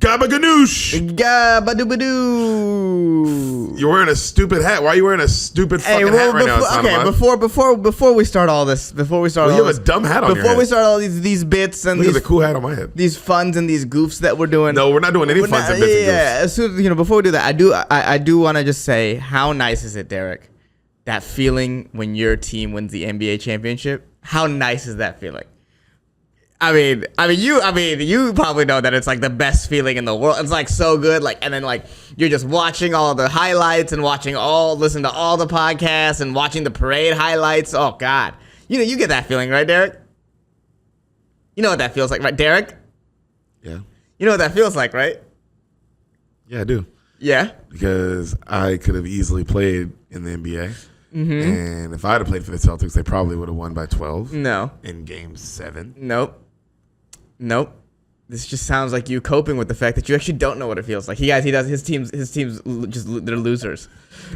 Gabaganoosh. Gabadoo-badoo. You're wearing a stupid hat. Why are you wearing a stupid fucking hat right now? Before we start all this, you have a dumb hat on your before head. we start all these bits and Look these at the cool hat on my head. these funs and these goofs that we're doing. No, we're not doing any funs and bits and goofs. As soon before we do that, I do want to just say, how nice is it, Deric? That feeling when your team wins the NBA championship. How nice is that feeling? I mean, you probably know that it's like the best feeling in the world. It's like so good. Like, and then like you're just watching all the highlights and listen to all the podcasts and watching the parade highlights. Oh God, you get that feeling, right, Deric? You know what that feels like, right, Deric? Yeah. You know what that feels like, right? Yeah, I do. Yeah. Because I could have easily played in the NBA. Mm-hmm. And if I had played for the Celtics, they probably would have won by 12. No. In Game 7. Nope. This just sounds like you coping with the fact that you actually don't know what it feels like. His team's they're losers.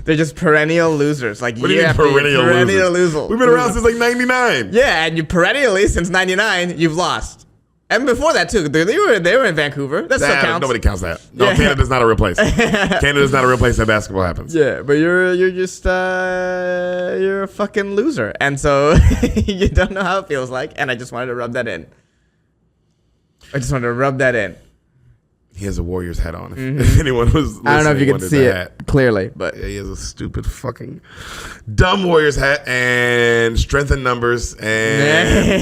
They're just perennial losers. Like what do you mean perennial losers? We've been around since like 99. Yeah, and you perennially since 99 you've lost. And before that too, they were in Vancouver. That still counts. Nobody counts that. No, yeah. Canada's not a real place. Canada's not a real place that basketball happens. Yeah, but you're just you're a fucking loser, and so you don't know how it feels like. And I just wanted to rub that in. He has a Warriors hat on. If anyone was listening, I don't know if you can see it clearly, but yeah, he has a stupid fucking dumb Warriors hat and strength in numbers, and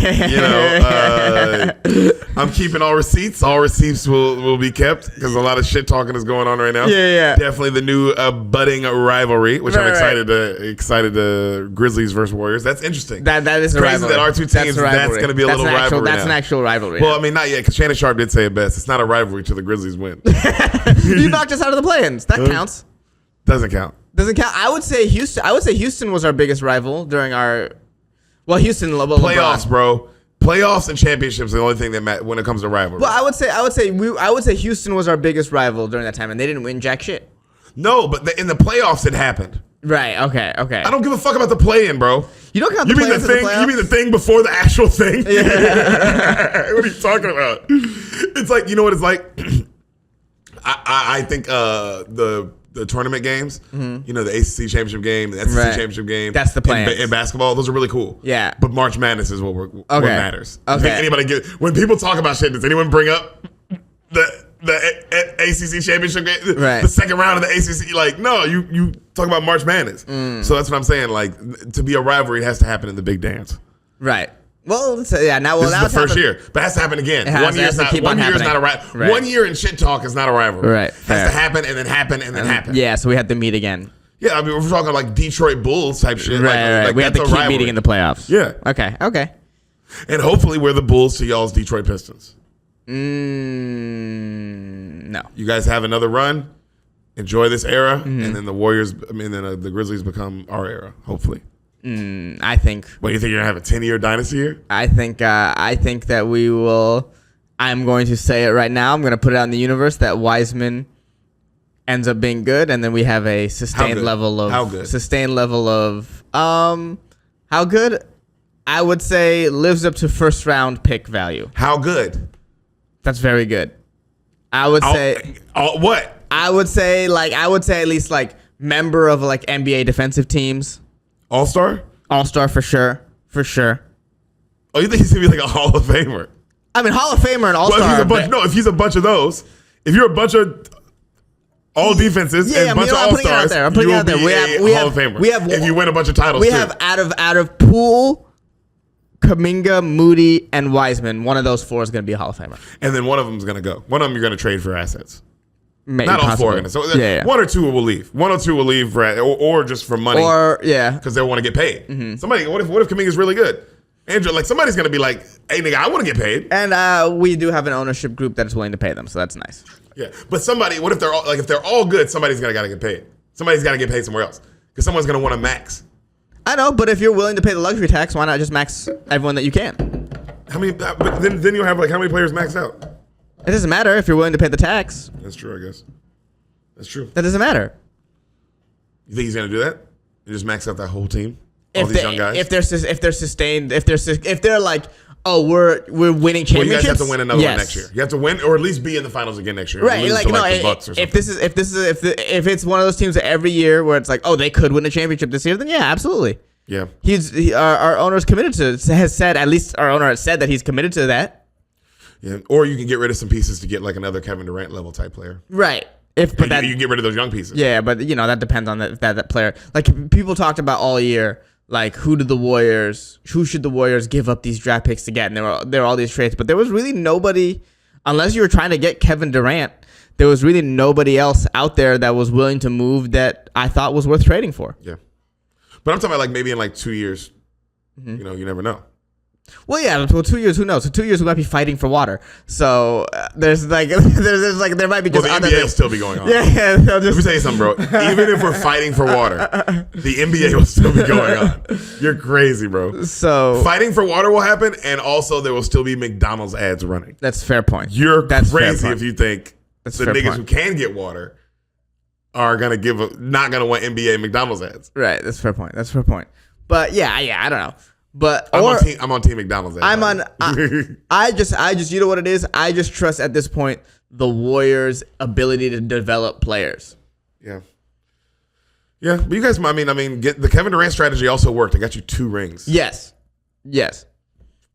I'm keeping all receipts. All receipts will be kept because a lot of shit talking is going on right now. Yeah. Definitely the new budding rivalry, which I'm excited to Grizzlies versus Warriors. That's interesting. That is crazy rivalry. that our two teams. That's going to be a little rivalry. That's an actual rivalry. Well, I mean, not yet because Shannon Sharp did say it best. It's not a rivalry till the Grizzlies win. You knocked us out of the play-ins. That counts. Doesn't count. I would say Houston was our biggest rival during our. Well, Houston playoffs, bro. Playoffs and championships are the only thing that matter when it comes to rivalry. Well, I would say Houston was our biggest rival during that time, and they didn't win jack shit. No, but in the playoffs it happened. Right. Okay. I don't give a fuck about the play-in, bro. You don't count the play-ins in the playoffs? You mean the thing before the actual thing? Yeah. What are you talking about? It's like, you know what it's like? I think the tournament games, the ACC championship game, the SEC championship game, that's the plan. In basketball, those are really cool. Yeah. But March Madness is what matters. Okay. When people talk about shit, does anyone bring up the ACC championship game, the second round of the ACC? Like, no, you talk about March Madness. So that's what I'm saying. Like, to be a rivalry, it has to happen in the big dance. Right. Well, this is the first year, but it has to happen again. 1 year is not a rivalry. Right. 1 year in shit talk is not a rivalry. Right. Has to happen and then happen and then happen. Yeah, so we have to meet again. Yeah, I mean, we're talking like Detroit Bulls type shit. Right. Like we have to keep meeting in the playoffs. Yeah. Okay. And hopefully we're the Bulls to y'all's Detroit Pistons. No. You guys have another run. Enjoy this era, and then the Grizzlies become our era. Hopefully. I think. What, you think you're gonna have a 10-year dynasty here? I think that we will. I'm going to say it right now. I'm going to put it out in the universe that Wiseman ends up being good, and then we have a sustained level of how good? I would say lives up to first round pick value. How good? That's very good. I would say what? I would say at least like member of like NBA defensive teams. All-star for sure. Oh, you think he's gonna be like a Hall of Famer? I mean, Hall of Famer and All-Star. If he's a bunch of those, if you're a bunch of all defenses and a bunch of All-Stars, I'm putting it out there. We have Hall of Famer. If you win a bunch of titles, we have out of Poole, Kuminga, Moody, and Wiseman. One of those four is going to be a Hall of Famer, and then one of them is going to go. One of them you're going to trade for assets. Maybe, not all possibly. four. So one or two will leave. One or two will leave or just for money. Because they want to get paid. Mm-hmm. Somebody. What if Kuminga's really good? Andrew, like somebody's going to be like, hey nigga, I want to get paid. And we do have an ownership group that is willing to pay them, so that's nice. Yeah, but somebody. What if they're all, if they're all good? Somebody's got to get paid. Somebody's got to get paid somewhere else because someone's going to want to max. I know, but if you're willing to pay the luxury tax, why not just max everyone that you can? How many? But then you'll have like how many players max out? It doesn't matter if you're willing to pay the tax. That's true, I guess. That's true. That doesn't matter. You think he's gonna do that? You just max out that whole team, all these young guys. If they're sustained, if they're like oh, we're winning championships. Well, you guys have to win another one next year. You have to win, or at least be in the finals again next year. Right? Like, no, the Bucks or something. if it's one of those teams that every year where it's like, oh, they could win a championship this year, then yeah, absolutely. Yeah. Our owner's committed to. Has said, at least our owner has said that he's committed to that. Yeah. Or you can get rid of some pieces to get like another Kevin Durant level type player. Right. You can get rid of those young pieces. Yeah, but that depends on that player. Like people talked about all year, like who should the Warriors give up these draft picks to get? And there were all these trades, but there was really nobody, unless you were trying to get Kevin Durant. There was really nobody else out there that was willing to move that I thought was worth trading for. Yeah, but I'm talking about like maybe in like 2 years. Mm-hmm. You never know. Well, yeah. Well, 2 years. Who knows? So 2 years we might be fighting for water. So there's like there might be just the other NBA things. will still be going on. Yeah. Let me tell you something, bro. Even if we're fighting for water, the NBA will still be going on. You're crazy, bro. So fighting for water will happen, and also there will still be McDonald's ads running. That's a fair point. That's crazy if you think that's the niggas who can get water are gonna not gonna want NBA McDonald's ads. Right. That's a fair point. But yeah. I don't know. But I'm on team McDonald's. I just you know what it is. I just trust at this point the Warriors' ability to develop players. Yeah. But you guys, get the Kevin Durant strategy also worked. It got you 2 rings. Yes.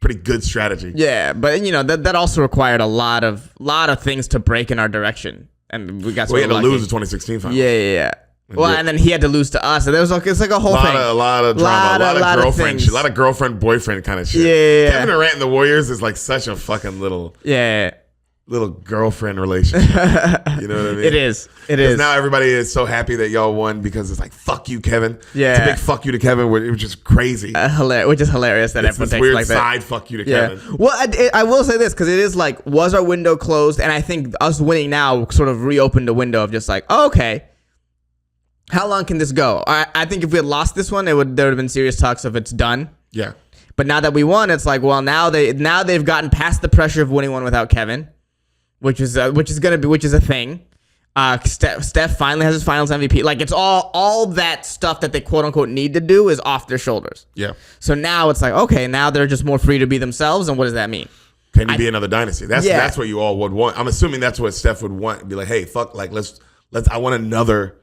Pretty good strategy. Yeah, but that also required a lot of things to break in our direction, and we got. We had to lose the 2016 finals. Yeah. Well, and then he had to lose to us. And there was it's like a whole thing. A lot of drama, a lot of girlfriend shit, a lot of girlfriend boyfriend kind of shit. Yeah. Kevin Durant and the Warriors is like such a fucking little girlfriend relationship. You know what I mean? It is. Now everybody is so happy that y'all won because it's like fuck you, Kevin. Yeah. It's a big fuck you to Kevin, which is crazy. Which is hilarious that everyone takes weird like that. Side fuck you to Kevin. Well, I will say this because it is like, was our window closed? And I think us winning now sort of reopened the window of just like, oh, okay. How long can this go? I think if we had lost this one, there would have been serious talks of it's done. Yeah. But now that we won, it's like, well, now they've gotten past the pressure of winning one without Kevin, which is a thing. Steph finally has his Finals MVP. Like it's all that stuff that they quote unquote need to do is off their shoulders. Yeah. So now it's like, okay, now they're just more free to be themselves. And what does that mean? Can you be another dynasty? That's what you all would want. I'm assuming that's what Steph would want. Be like, hey, fuck, like let's. I want another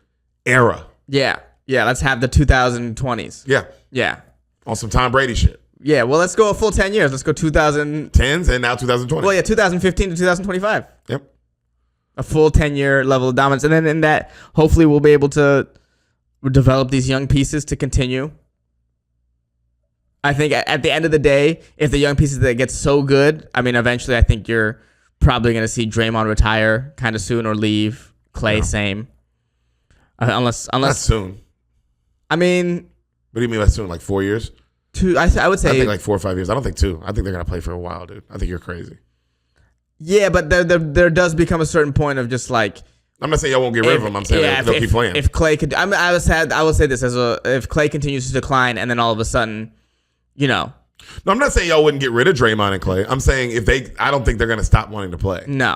era. Yeah. Let's have the 2020s. Yeah. On some Tom Brady shit. Yeah. Well, let's go a full 10 years. Let's go 2010s and now 2020. Well, yeah, 2015 to 2025. Yep. A full 10-year level of dominance, and then in that, hopefully, we'll be able to develop these young pieces to continue. I think at the end of the day, if the young pieces that get so good, eventually, I think you're probably going to see Draymond retire kind of soon or leave. Clay, same. Unless not soon. What do you mean by soon? Like 4 years? 2. I would say. I think like 4 or 5 years. I don't think 2. I think they're gonna play for a while, dude. I think you're crazy. Yeah, but there does become a certain point of just like. I'm not saying y'all won't get rid of them. I'm saying they'll keep playing. If Clay could, I will say this if Clay continues to decline and then all of a sudden, No, I'm not saying y'all wouldn't get rid of Draymond and Clay. I'm saying I don't think they're gonna stop wanting to play. No.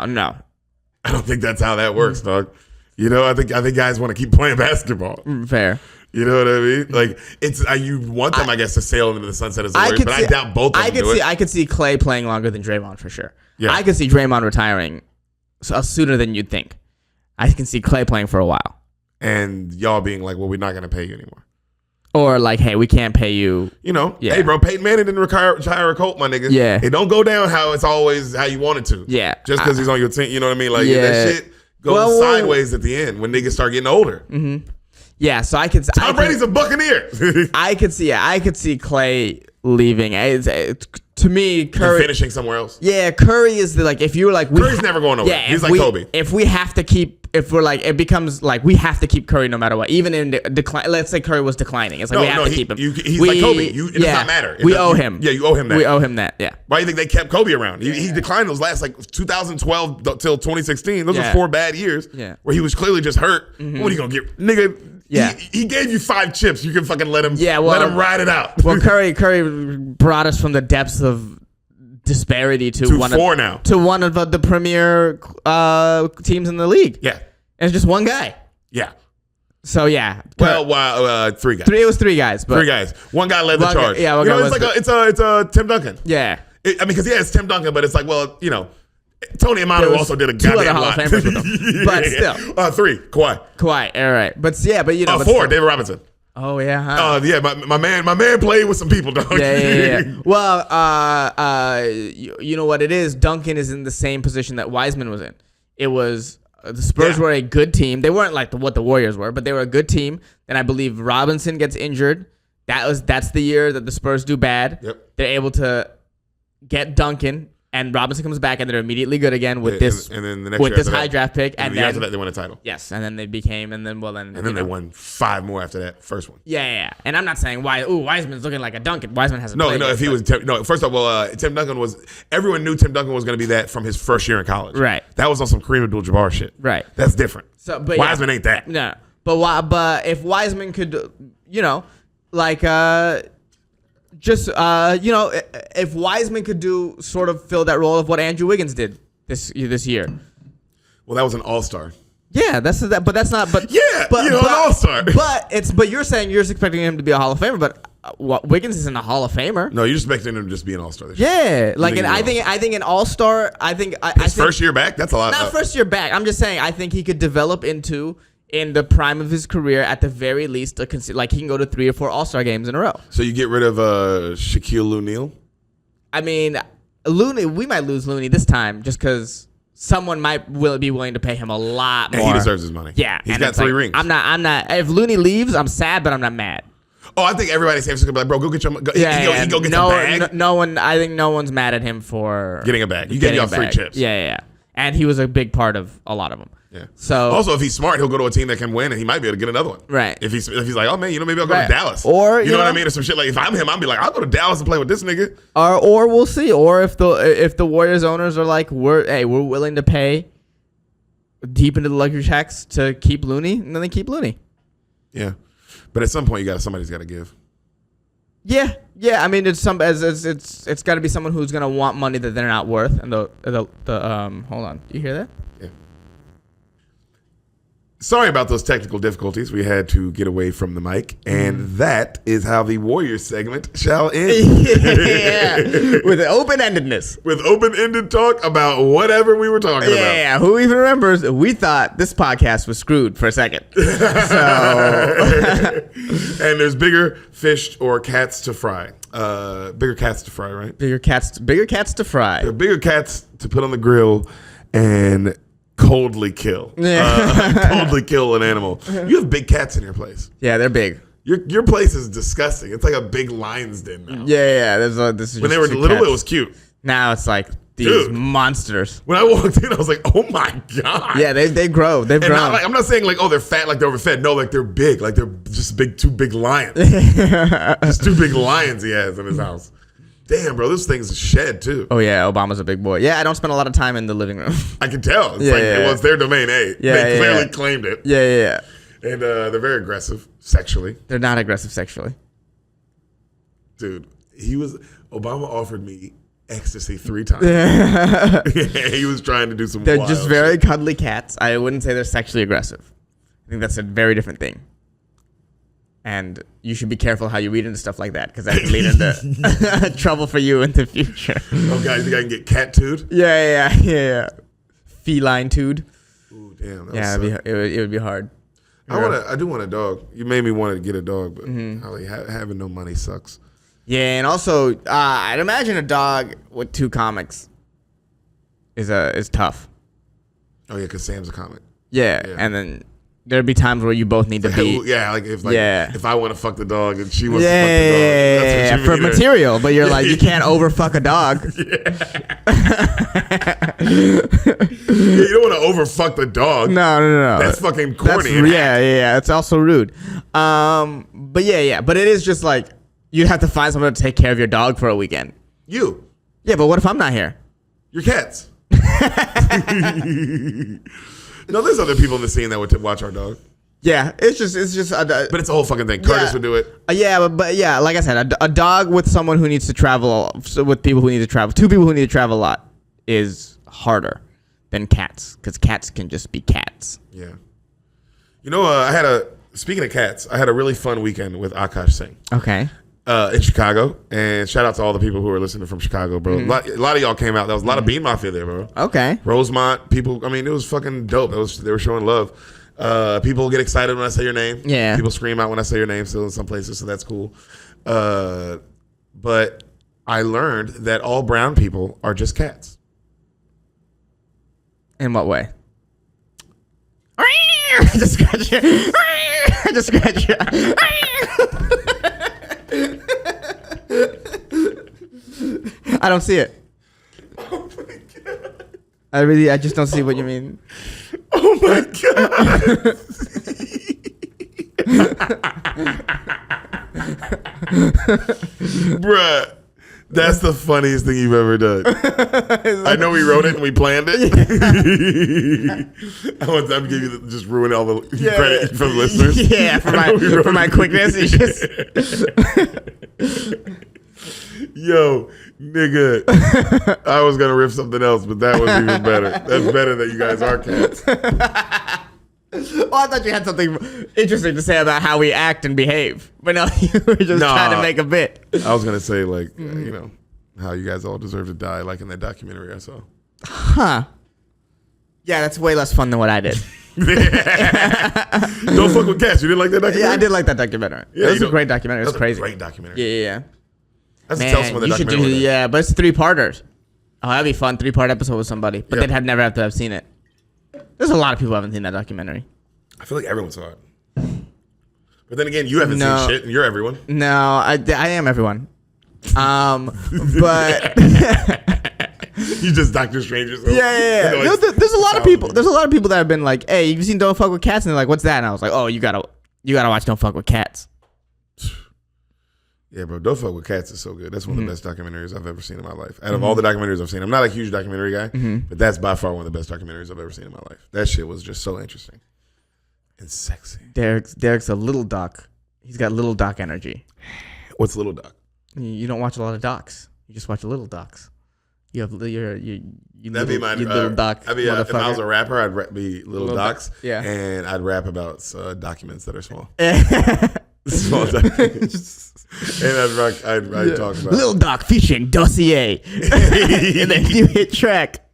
I don't think that's how that works, dog. I think guys want to keep playing basketball. Fair. You know what I mean? Like it's you want them, I guess, to sail into the sunset as the Warriors, but I doubt both of them do it. I could see Clay playing longer than Draymond for sure. Yeah. I could see Draymond retiring sooner than you'd think. I can see Clay playing for a while. And y'all being like, well, we're not going to pay you anymore. Or like, hey, we can't pay you. Hey, bro, Peyton Manning didn't retire a Colt, my nigga. Yeah. It don't go down how it's always how you want it to. Yeah. Just because he's on your team, you know what I mean? Like, that shit goes sideways at the end when niggas start getting older. Mm-hmm. Yeah, so I could. Tom Brady's a Buccaneer. I could see Clay leaving. To me, Curry and finishing somewhere else. Yeah, Curry is if you're like Curry's never going nowhere. Yeah, he's like Kobe. If we have to keep, if we're like, it becomes like we have to keep Curry no matter what. Even in decline, let's say Curry was declining, it's like we have to keep him. He's like Kobe. It does not matter. We owe him. Yeah, you owe him that. We owe him that. Yeah. Why do you think they kept Kobe around? He declined those last 2012 till 2016. Those were 4 bad years. Yeah. Where he was clearly just hurt. Mm-hmm. What are you gonna get, nigga? Yeah, he gave you 5 chips. You can fucking let him. Yeah, let him ride it out. Well, Curry brought us from the depths of disparity to one of the premier teams in the league. Yeah, and it's just one guy. Yeah. So yeah. 3 guys. It was 3 guys. But 3 guys. One guy led the charge. Yeah. It's a Tim Duncan. Yeah. because it's Tim Duncan, but it's like, well, Tony Amato also did a goddamn lot. Hall of Famers with him. But still. 3, Kawhi. All right. But 4, David Robinson. Oh yeah, huh? My man played with some people, dog. Yeah. Well, you know what it is? Duncan is in the same position that Wiseman was in. It was the Spurs were a good team. They weren't like what the Warriors were, but they were a good team. Then I believe Robinson gets injured. That's the year that the Spurs do bad. Yep. They're able to get Duncan. And Robinson comes back, and they're immediately good again with this high draft pick. And then after that, they won a title. Yes, and then they became, and then they won 5 more after that first one. Yeah. And I'm not saying Wiseman's looking like a Duncan. Wiseman hasn't. No. If he was first of all, Tim Duncan was. Everyone knew Tim Duncan was going to be that from his first year in college. Right. That was on some Kareem Abdul-Jabbar shit. Right. That's different. But Wiseman ain't that. No. But if Wiseman could, if Wiseman could fill that role of what Andrew Wiggins did this year. Well, that was an all-star. Yeah, but that's not. But an all-star. But you're saying you're expecting him to be a Hall of Famer, but Wiggins isn't a Hall of Famer. No, you're expecting him to just be an all-star. Yeah, I think an all-star. I think his first year back. That's a lot. Not first year back. I'm just saying I think he could develop into. In the prime of his career, at the very least, he can go to 3 or 4 All-Star games in a row. So you get rid of Shaquille O'Neal? I mean, Looney. We might lose Looney this time just because someone might be willing to pay him a lot more. And he deserves his money. Yeah, he's got 3 rings. I'm not. If Looney leaves, I'm sad, but I'm not mad. Oh, I think everybody in San Francisco be like, bro, go get your. He go get the bag. No one. I think no one's mad at him for getting a bag. You get your free chips. Yeah. And he was a big part of a lot of them. Yeah. So also, if he's smart, he'll go to a team that can win, and he might be able to get another one. Right. If he's like, oh man, maybe I'll go to Dallas, or you know what I mean, or some shit like. If I'm him, I'll be like, I'll go to Dallas and play with this nigga. Or we'll see. Or if the Warriors owners are like, we're willing to pay deep into the luxury tax to keep Looney, and then they keep Looney. Yeah, but at some point, somebody's got to give. Yeah. I mean, it's got to be someone who's gonna want money that they're not worth. And the hold on, do you hear that? Yeah. Sorry about those technical difficulties. We had to get away from the mic, and that is how the Warriors segment shall end. Yeah, with open-endedness. With open-ended talk about whatever we were talking about. Yeah, who even remembers? We thought this podcast was screwed for a second. So, and there's bigger fish or cats to fry. Bigger cats to fry, right? Bigger cats to fry. There are bigger cats to put on the grill and coldly kill. Coldly kill an animal. You have big cats in your place. Yeah, they're big. Your place is disgusting. It's like a big lion's den now. Yeah. This is when they were little, cats. It was cute. Now it's like these monsters. When I walked in, I was like, oh my God. Yeah, they grow. They've grown. I'm not saying like, oh, they're fat, like they're overfed. No, like they're big. Like they're just two big lions. Just 2 big lions he has in his house. Damn, bro, this thing's shed too. Oh yeah, Obama's a big boy. Yeah, I don't spend a lot of time in the living room. I can tell. It's their domain A. They clearly claimed it. Yeah. And they're very aggressive sexually. They're not aggressive sexually. Dude, Obama offered me ecstasy 3 times. He was trying to do some. They're wild just very shit. cuddly cats. I wouldn't say they're sexually aggressive. I think that's a very different thing. And you should be careful how you read into stuff like that because that can lead into trouble for you in the future. Oh, God, you think I can get cat-tooed? Yeah. Feline-tooed. Ooh, damn. It would be hard. I do want a dog. You made me want to get a dog, but having no money sucks. Yeah, and also, I'd imagine a dog with 2 comics is tough. Oh, yeah, because Sam's a comic. Yeah, and then there'd be times where you both need to be. Yeah, if I want to fuck the dog and she wants to fuck the dog. Yeah, for material, but you're like, you can't overfuck a dog. You don't want to overfuck the dog. No. That's fucking corny. Yeah. It's also rude. But but it is just like, you have to find someone to take care of your dog for a weekend. You. Yeah, but what if I'm not here? Your cats. No, there's other people in the scene that would watch our dog. Yeah, it's just. But it's a whole fucking thing. Curtis would do it. But like I said, a dog with someone who needs to travel, with people who need to travel, 2 people who need to travel a lot, is harder than cats because cats can just be cats. Yeah. You know, speaking of cats, I had a really fun weekend with Akash Singh. Okay. in Chicago. And shout out to all the people who are listening from Chicago, bro. A lot of y'all came out. There was a lot of Bean Mafia there, bro. Okay. Rosemont, people, I mean, it was fucking dope. They were showing love. People get excited when I say your name. Yeah. People scream out when I say your name still in some places, so that's cool. But I learned that all brown people are just cats. In what way? Just scratch you. Just scratch you. I don't see it. Oh my god. I just don't see what you mean. Oh my god. Bruh. That's the funniest thing you've ever done. I know we wrote it and we planned it. I want to give you just ruin all the credit for the listeners. Yeah, for my quickness. It's just yo, nigga. I was gonna riff something else, but that was even better. That's better that you guys are cats. Oh, I thought you had something interesting to say about how we act and behave, but no, you were just trying to make a bit. I was gonna say like you know how you guys all deserve to die, like in that documentary I saw. Huh? Yeah, that's way less fun than what I did. Don't fuck with cats. You didn't like that documentary? Yeah, I did like that documentary. Yeah, it was a great documentary. It was crazy. Great documentary. Yeah. That's man, tell someone the documentary. Yeah, but it's 3-parters. Oh, that'd be fun. 3-part episode with somebody, but they'd never have to have seen it. There's a lot of people who haven't seen that documentary. I feel like everyone saw it. But then again, you haven't seen shit, and you're everyone. No, I am everyone. But you just Doctor Strange yourself. Yeah. Like, no, there's a lot of people. There's a lot of people that have been like, "Hey, you've seen Don't Fuck with Cats?" And they're like, "What's that?" And I was like, "Oh, you gotta watch Don't Fuck with Cats." Yeah, bro, Don't Fuck with Cats is so good. That's one of the best documentaries I've ever seen in my life. Out of all the documentaries I've seen, I'm not a huge documentary guy, but that's by far one of the best documentaries I've ever seen in my life. That shit was just so interesting and sexy. Derek's a little doc. He's got little doc energy. What's little doc? You don't watch a lot of docs. You just watch little docs. You have That'd be my little doc. I'd be, if I was a rapper, I'd be little docs. Yeah, and I'd rap about documents that are small. Small documents. And I'd talk about Lil Doc featuring Dossier. And then you hit track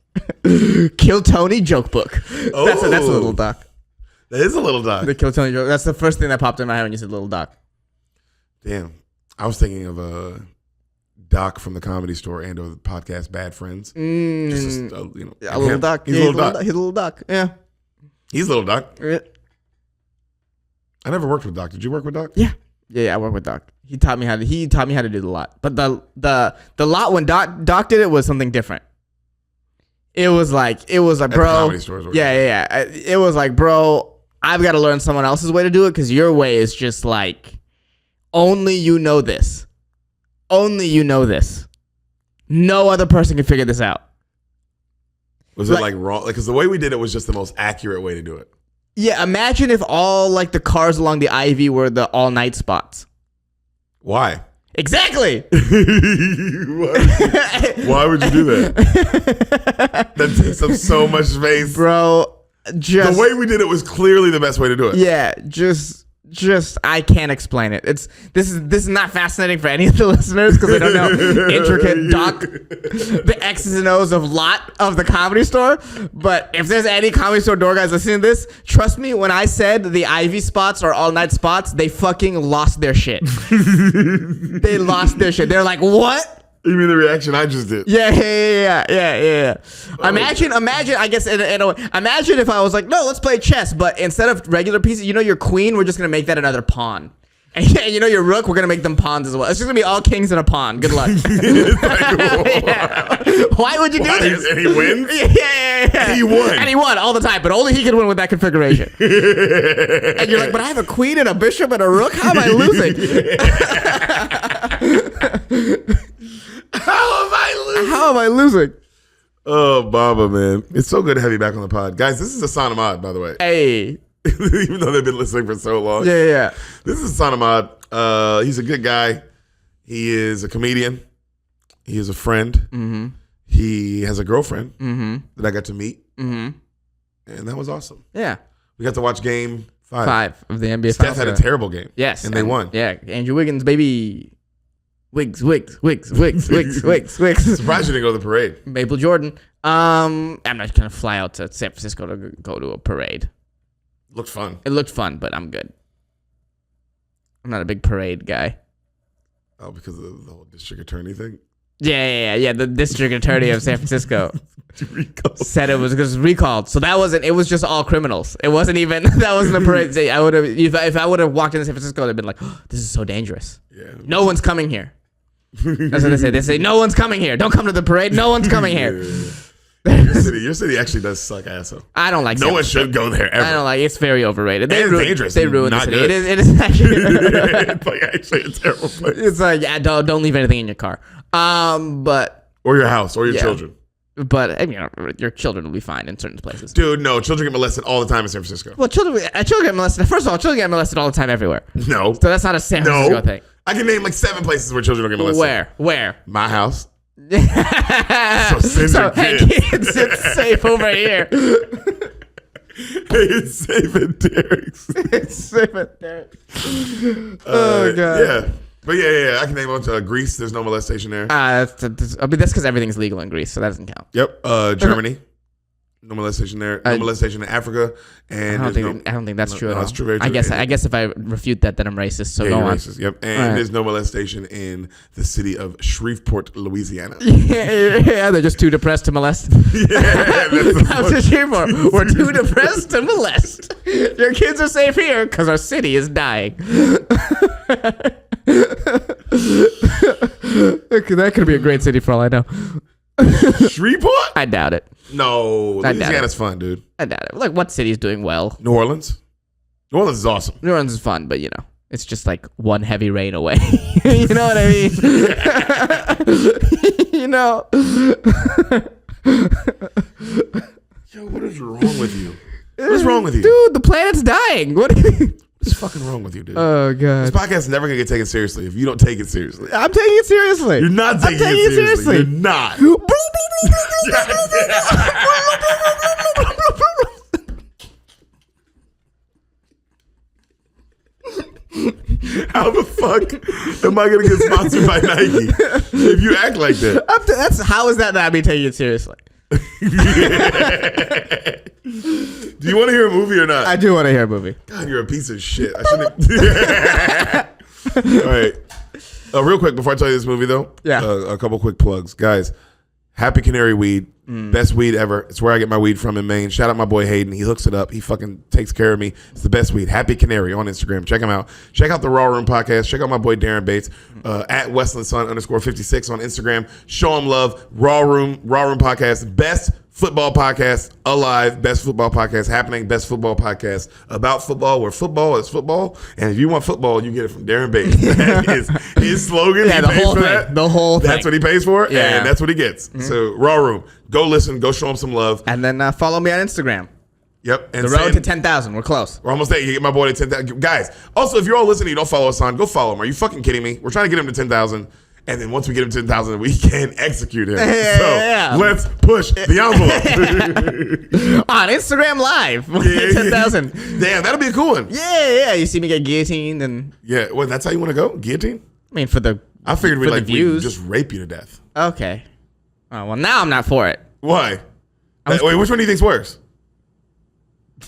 Kill Tony joke book. Oh, that's a Little Doc. That is a Little Doc. The Kill Tony joke. That's the first thing that popped in my head when you said Little Doc. Damn. I was thinking of a Doc from the Comedy Store and of the podcast Bad Friends. Just a Little Doc. He's a Little Doc. He's a Little Doc. Yeah. He's a Little Doc. I never worked with Doc. Did you work with Doc? Yeah, I work with Doc. He taught me how to do the lot. But the lot when Doc did it was something different. It was like bro. The Comedy Stores. Yeah. It was like, bro, I've got to learn someone else's way to do it because your way is just like only you know this. Only you know this. No other person can figure this out. Was it like wrong? Because the way we did it was just the most accurate way to do it. Yeah, imagine if all like the cars along the Ivy were the all-night spots. Why? Exactly. Why would you do that? That takes up so much space, bro. Just the way we did it was clearly the best way to do it. Yeah, just I can't explain it. This is not fascinating for any of the listeners because they don't know intricate the X's and O's of lot of the Comedy Store. But if there's any Comedy Store door guys listening to this, trust me when I said the Ivy spots are all night spots, they fucking lost their shit. They lost their shit. They're like, what? You mean the reaction I just did? Yeah. Imagine. I guess imagine if I was like, no, let's play chess, but instead of regular pieces, your queen, we're just gonna make that another pawn, and your rook, we're gonna make them pawns as well. It's just gonna be all kings and a pawn. Good luck. Why would you do this? And he wins. Yeah. He won. And he won all the time, but only he could win with that configuration. And you're like, but I have a queen and a bishop and a rook. How am I losing? How am I losing? Oh, Baba, man. It's so good to have you back on the pod. Guys, this is Ehsan Ahmad, by the way. Hey. Even though they've been listening for so long. Yeah. This is Ehsan Ahmad. He's a good guy. He is a comedian. He is a friend. Mm-hmm. He has a girlfriend that I got to meet. Mm-hmm. And that was awesome. Yeah. We got to watch game 5. 5 of the NBA Steph had a terrible game. Yes. And they won. Yeah. Andrew Wiggins, baby. Wigs. Surprised you didn't go to the parade. Maple Jordan. I'm not gonna fly out to San Francisco to go to a parade. Looked fun. It looked fun, but I'm good. I'm not a big parade guy. Oh, because of the whole district attorney thing? Yeah. The district attorney of San Francisco said it was recalled. So it was just all criminals. It wasn't even, that wasn't a parade. I would have, if I would have walked into San Francisco, they'd been like, oh, this is so dangerous. Yeah. No one's coming here. That's what they say. They say, no one's coming here. Don't come to the parade. No one's coming here. Your city actually does suck, asshole. I don't like. No one should go there ever. I don't like. It's very overrated. It's dangerous. They ruined the city. Good. It is actually. It's like actually a terrible place. It's like don't leave anything in your car. But or your house or your children. But your children will be fine in certain places. Dude, no, children get molested all the time in San Francisco. Well, children get molested. First of all, children get molested all the time everywhere. No, so that's not a San Francisco thing. I can name like 7 places where children don't get molested. Where? My house. So kids, it's safe over here. It's safe at Deric's. It's safe at Deric's. Oh god. Yeah, but yeah. I can name a bunch of Greece. There's no molestation there. That's because everything's legal in Greece, so that doesn't count. Yep. Germany. No molestation there. No molestation in Africa. And I don't think that's true at all. That's true. Very true. I guess if I refute that, then I'm racist. So go on. Racist, yep. And there's no molestation in the city of Shreveport, Louisiana. Yeah, they're just too depressed to molest. Yeah, that's to Shreveport. We're too depressed to molest. Your kids are safe here because our city is dying. That could be a great city for all I know. Shreveport? I doubt it. No, Louisiana's fun, dude. I doubt it. Like, what city's doing well? New Orleans. New Orleans is awesome. New Orleans is fun, but it's just like one heavy rain away. You know what I mean? Yo, what is wrong with you? What is wrong with you? Dude, the planet's dying. What is fucking wrong with you, dude? Oh, God. This podcast is never going to get taken seriously if you don't take it seriously. I'm taking it seriously. You're not taking it seriously. You're not. How the fuck am I going to get sponsored by Nike if you act like that? How is that not me taking it seriously? Do you want to hear a movie or not? I do want to hear a movie. God, you're a piece of shit. I shouldn't. All right. Real quick, before I tell you this movie, though, a couple quick plugs. Guys, Happy Canary Weed. Best weed ever. It's where I get my weed from in Maine. Shout out my boy Hayden. He hooks it up. He fucking takes care of me. It's the best weed. Happy Canary on Instagram. Check him out. Check out the Raw Room podcast. Check out my boy Darren Bates at Westlandson_56 on Instagram. Show him love. Raw Room podcast. Best football podcast alive. Best football podcast happening. Best football podcast about football, where football is football. And if you want football, you get it from Darren Bates. That is his slogan. Yeah, he pays for that. The whole thing. That's what he pays for, and that's what he gets. So Raw Room. Go listen. Go show him some love. And then follow me on Instagram. Yep. And the road to 10,000. We're close. We're almost there. You get my boy to 10,000. Guys, also, if you're all listening, you don't follow us on, go follow him. Are you fucking kidding me? We're trying to get him to 10,000. And then once we get him to 10,000, we can execute him. Let's push the envelope. On Instagram Live. 10,000. Damn, that'll be a cool one. Yeah. You see me get guillotined and... Yeah, well, that's how you want to go? Guillotine? I mean, for the I figured we'd just rape you to death. Okay. Oh, well, now I'm not for it. Why? Wait, which one do you think's worse?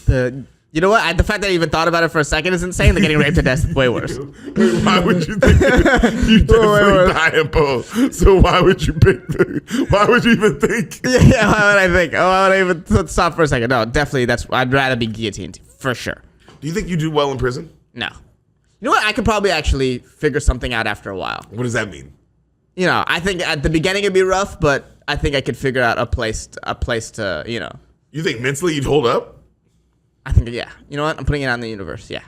You know what? The fact that I even thought about it for a second is insane. The getting raped to death is way worse. Why would you think you definitely die in both? So why would you pick? Why would you even think? Yeah, why would I think? Oh, why would I even let's stop for a second? No, definitely. I'd rather be guillotined for sure. Do you think you do well in prison? No. You know what? I could probably actually figure something out after a while. What does that mean? I think at the beginning it'd be rough, but I think I could figure out a place to. You think mentally you'd hold up? I think, yeah. You know what? I'm putting it on the universe. Yeah.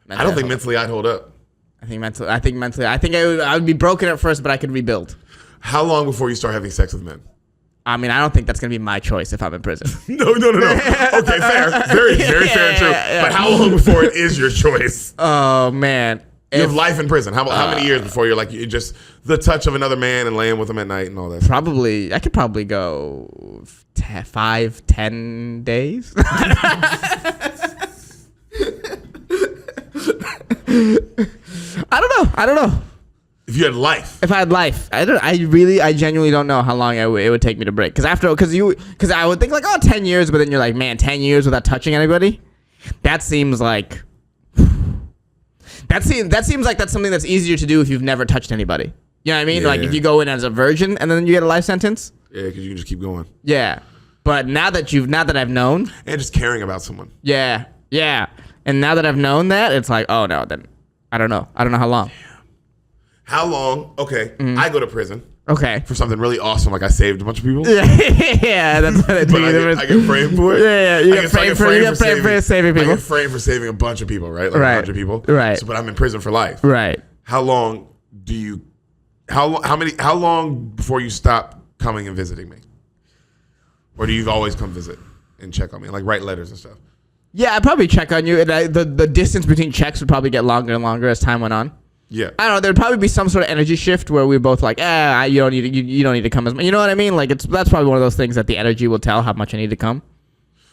I don't think mentally I'd hold up. I think mentally. I would be broken at first, but I could rebuild. How long before you start having sex with men? I mean, I don't think that's going to be my choice if I'm in prison. No. Okay, fair. Very, very fair and true. Yeah. But how long before it is your choice? Oh, man. You have life in prison. How many years before you're like, you just the touch of another man and laying with him at night and all that? I could probably go 5-10 days. I don't know. If you had life. If I had life, I genuinely don't know how long it would take me to break. Because I would think like, 10 years, but then you're like, man, 10 years without touching anybody? That seems like that's something that's easier to do if you've never touched anybody. You know what I mean? Yeah. Like if you go in as a virgin and then you get a life sentence. Yeah, because you can just keep going. Yeah, but now that I've known, and just caring about someone. Yeah, and now that I've known that, it's like, oh no, then I don't know how long. How long? Okay, I go to prison. Okay. For something really awesome, like I saved a bunch of people. Yeah, that's what I do. I get framed for it. Yeah. You get framed for saving people. I get framed for saving a bunch of people, right? Like 100 people. Right. So, but I'm in prison for life. Right. How long do you? How long before you stop coming and visiting me? Or do you always come visit and check on me, like write letters and stuff? Yeah, I'd probably check on you. And the distance between checks would probably get longer and longer as time went on. Yeah, I don't know. There'd probably be some sort of energy shift where we're both like, you don't need to come as much. You know what I mean? Like that's probably one of those things that the energy will tell how much I need to come.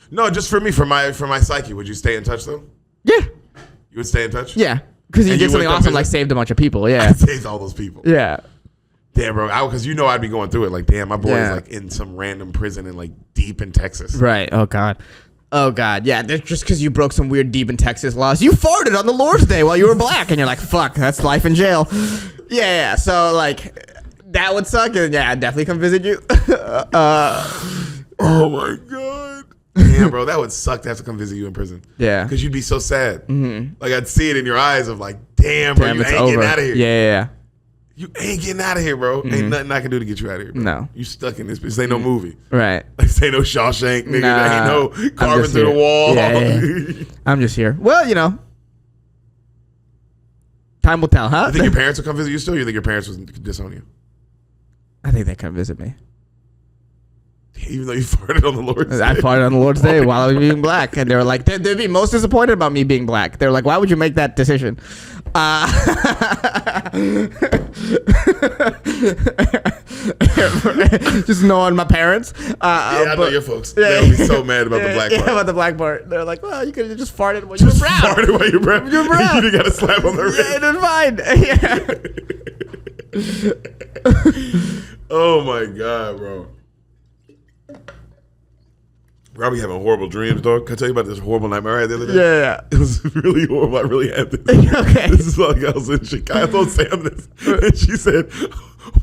No, just for me, for my psyche. Would you stay in touch though? Yeah, you would stay in touch. Yeah, because you did something awesome like saved a bunch of people. Yeah, I saved all those people. Yeah. Damn, bro, because I'd be going through it. Like, damn, my boy's like in some random prison in like deep in Texas. Right. Oh God. Yeah. Just because you broke some weird deep in Texas laws, you farted on the Lord's Day while you were black, and you're like, fuck, that's life in jail. Yeah. So like, that would suck. And yeah, I'd definitely come visit you. Oh my God. Damn, bro, that would suck to have to come visit you in prison. Yeah. Because you'd be so sad. Mm-hmm. Like I'd see it in your eyes of like, damn, bro, you ain't getting out of here. Yeah. You ain't getting out of here, bro. Mm-hmm. Ain't nothing I can do to get you out of here, bro. No. You stuck in this. This ain't no movie. Right. Like, this ain't no Shawshank, nigga. Nah, There ain't no carving through the wall. Yeah. I'm just here. Well, time will tell, huh? You think your parents will come visit you still? Or you think your parents would disown you? I think they come visit me. Even though you farted on the Lord's Day. I farted on the Lord's Day while I was being black. And they were like, they'd be most disappointed about me being black. They were like, why would you make that decision? Just knowing my parents. I know your folks. They'll be so mad about the black part. Yeah, about the black part. They're like, well, you could have just farted when you were brown. Farted while you were brown. You didn't got to slap on the wrist. Yeah, it's fine. Yeah. Oh my God, bro. Bro, I be having horrible dreams, dog. Can I tell you about this horrible nightmare I had the other day? Yeah. It was really horrible. I really had this. Okay. This is like I was in Chicago. I told Sam this. And she said,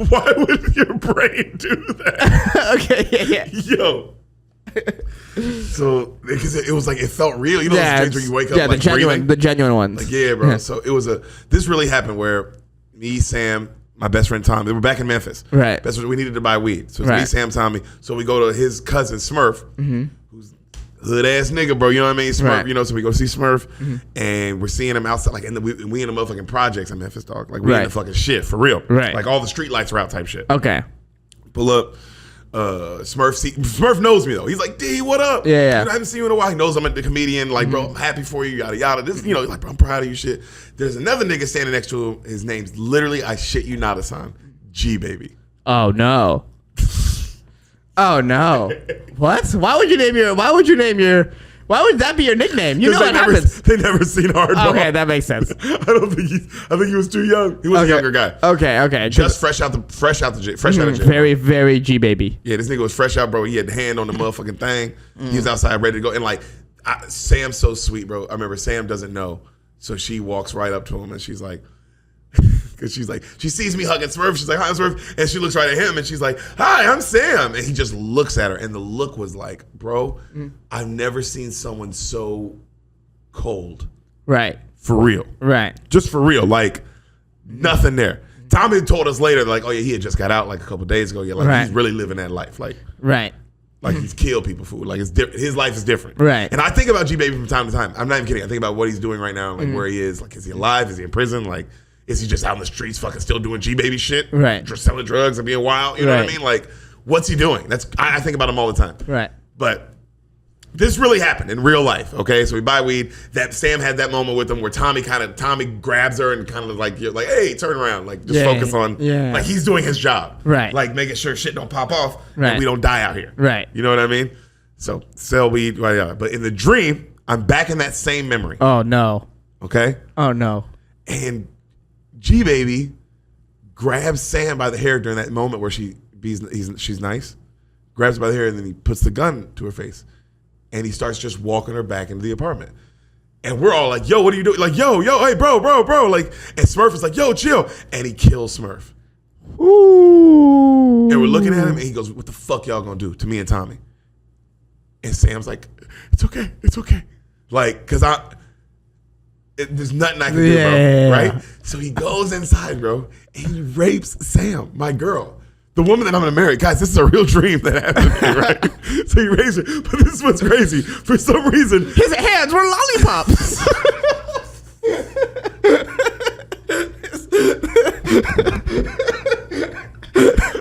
why would your brain do that? Okay, yeah. Yo. So, because it was like, it felt real. You know those dreams where you wake up like the genuine ones. Like, yeah, bro. So it was this really happened where me, Sam, my best friend Tom, they were back in Memphis. Right. That's what we needed to buy weed. So it's me, Sam, Tommy. So we go to his cousin Smurf, who's hood ass nigga, bro. You know what I mean? Smurf. Right. So we go see Smurf, and we're seeing him outside, like, we in the motherfucking projects in Memphis, dog. Like we in the fucking shit for real. Right. Like all the street lights are out type shit. Okay. Pull up. Smurf knows me though. He's like, D, what up? Yeah. I haven't seen you in a while. He knows I'm a comedian. Like, bro, I'm happy for you. Yada yada. This, like, bro, I'm proud of you. Shit. There's another nigga standing next to him. His name's literally, I shit you not, Ehsan, G baby. Oh no. Oh no. What? Why would that be your nickname? You know what happens. They never seen Hardball. Okay, that makes sense. I think he was too young. He was a younger guy. Okay. Just fresh out of jail. Very, very G baby. Yeah, this nigga was fresh out, bro. He had the hand on the motherfucking thing. He was outside ready to go. And like, Sam's so sweet, bro. I remember Sam doesn't know. So she walks right up to him and she's like, because she sees me hugging Smurf. She's like, hi, I'm Smurf. And she looks right at him and she's like, hi, I'm Sam. And he just looks at her. And the look was like, bro, I've never seen someone so cold. Right. For real. Right. Just for real. Like, nothing there. Tommy told us later, like, oh yeah, he had just got out like a couple days ago. Yeah, like he's really living that life. Like, right. Like he's killed people for like it's different. His life is different. Right. And I think about G Baby from time to time. I'm not even kidding. I think about what he's doing right now, like where he is. Like, is he alive? Is he in prison? Like, is he just out in the streets fucking still doing G Baby shit? Right. Just selling drugs and being wild. You know what I mean? Like, what's he doing? I think about him all the time. Right. But this really happened in real life. Okay. So we buy weed. That Sam had that moment with him where Tommy grabs her and kind of like, you're like, hey, turn around. Like, just focus on like he's doing his job. Right. Like making sure shit don't pop off right. and we don't die out here. Right. You know what I mean? So sell weed, but in the dream, I'm back in that same memory. Oh no. Okay. Oh no. And G Baby grabs Sam by the hair during that moment where she's nice, grabs her by the hair, and then he puts the gun to her face. And he starts just walking her back into the apartment. And we're all like, yo, what are you doing? Like, yo, hey, bro. Like, and Smurf is like, yo, chill. And he kills Smurf. Ooh. And we're looking at him, and he goes, what the fuck y'all gonna do to me and Tommy? And Sam's like, it's okay. Like, because there's nothing I can do, bro. Right? So he goes inside, bro, and he rapes Sam, my girl. The woman that I'm gonna marry. Guys, this is a real dream that happened to me, right? So he rapes her. But this is what's crazy. For some reason, his hands were lollipops.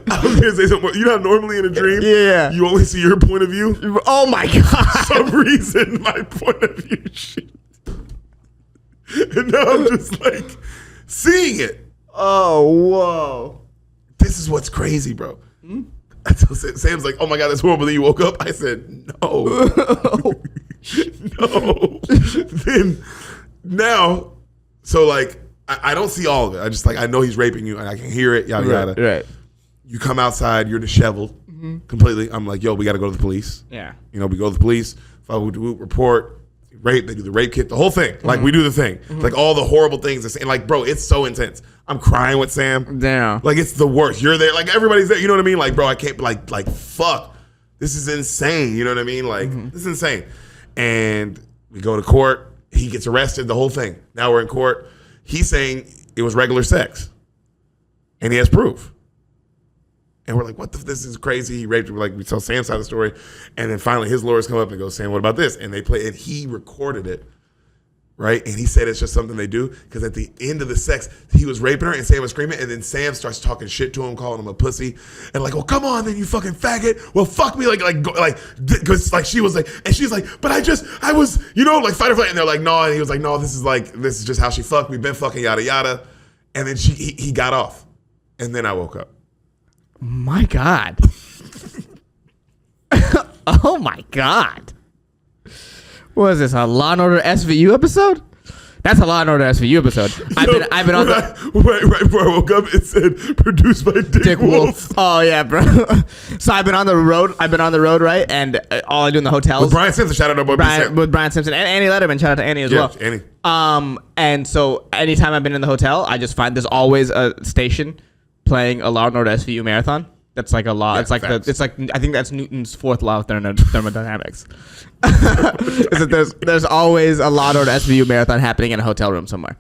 I was gonna say something. You know how normally in a dream, you only see your point of view? Oh my God. For some reason, my point of view shit. And now I'm just like seeing it. Oh, whoa. This is what's crazy, bro. Sam's like, oh my God, that's horrible. Then you woke up. I said, no. No. Then now, so like, I don't see all of it. I just like, I know he's raping you and I can hear it, yada, yada. Right. You come outside, you're disheveled completely. I'm like, yo, we got to go to the police. Yeah. You know, we go to the police, report, rape, they do the rape kit, the whole thing. Like, we do the thing. Like, all the horrible things. And like, bro, it's so intense. I'm crying with Sam. Damn. Like, it's the worst. You're there. Like, everybody's there. You know what I mean? Like, bro, I can't, like, fuck. This is insane. You know what I mean? Like, this is insane. And we go to court. He gets arrested, the whole thing. Now we're in court. He's saying it was regular sex. And he has proof. And we're like, what this is crazy. He raped her. Like, we tell Sam's side of the story. And then finally his lawyers come up and go, Sam, what about this? And they play, and he recorded it. Right? And he said it's just something they do. Because at the end of the sex, he was raping her and Sam was screaming. And then Sam starts talking shit to him, calling him a pussy. And like, well, come on, then you fucking faggot. Well, fuck me. Because like she was like, and she's like, but I was, you know, like fight or flight. And they're like, no. And he was like, no, this is just how she fucked. We've been fucking yada, yada. And then he got off. And then I woke up. My God. Oh my God. What is this? A Law and Order SVU episode? That's a Law and Order SVU episode. I've been on the right before I woke up. It said produced by Dick Wolf. Oh yeah, bro. So I've been on the road, right? And all I do in the hotels with Brian Simpson. Shout out to boy with Brian Simpson and Annie Letterman. Shout out to Annie as well. Annie. And so anytime I've been in the hotel, I just find there's always a station playing a Law and Order SVU marathon. That's like a law. Yeah, it's like I think that's Newton's fourth law of thermodynamics. Is that there's always a Law and Order SVU marathon happening in a hotel room somewhere,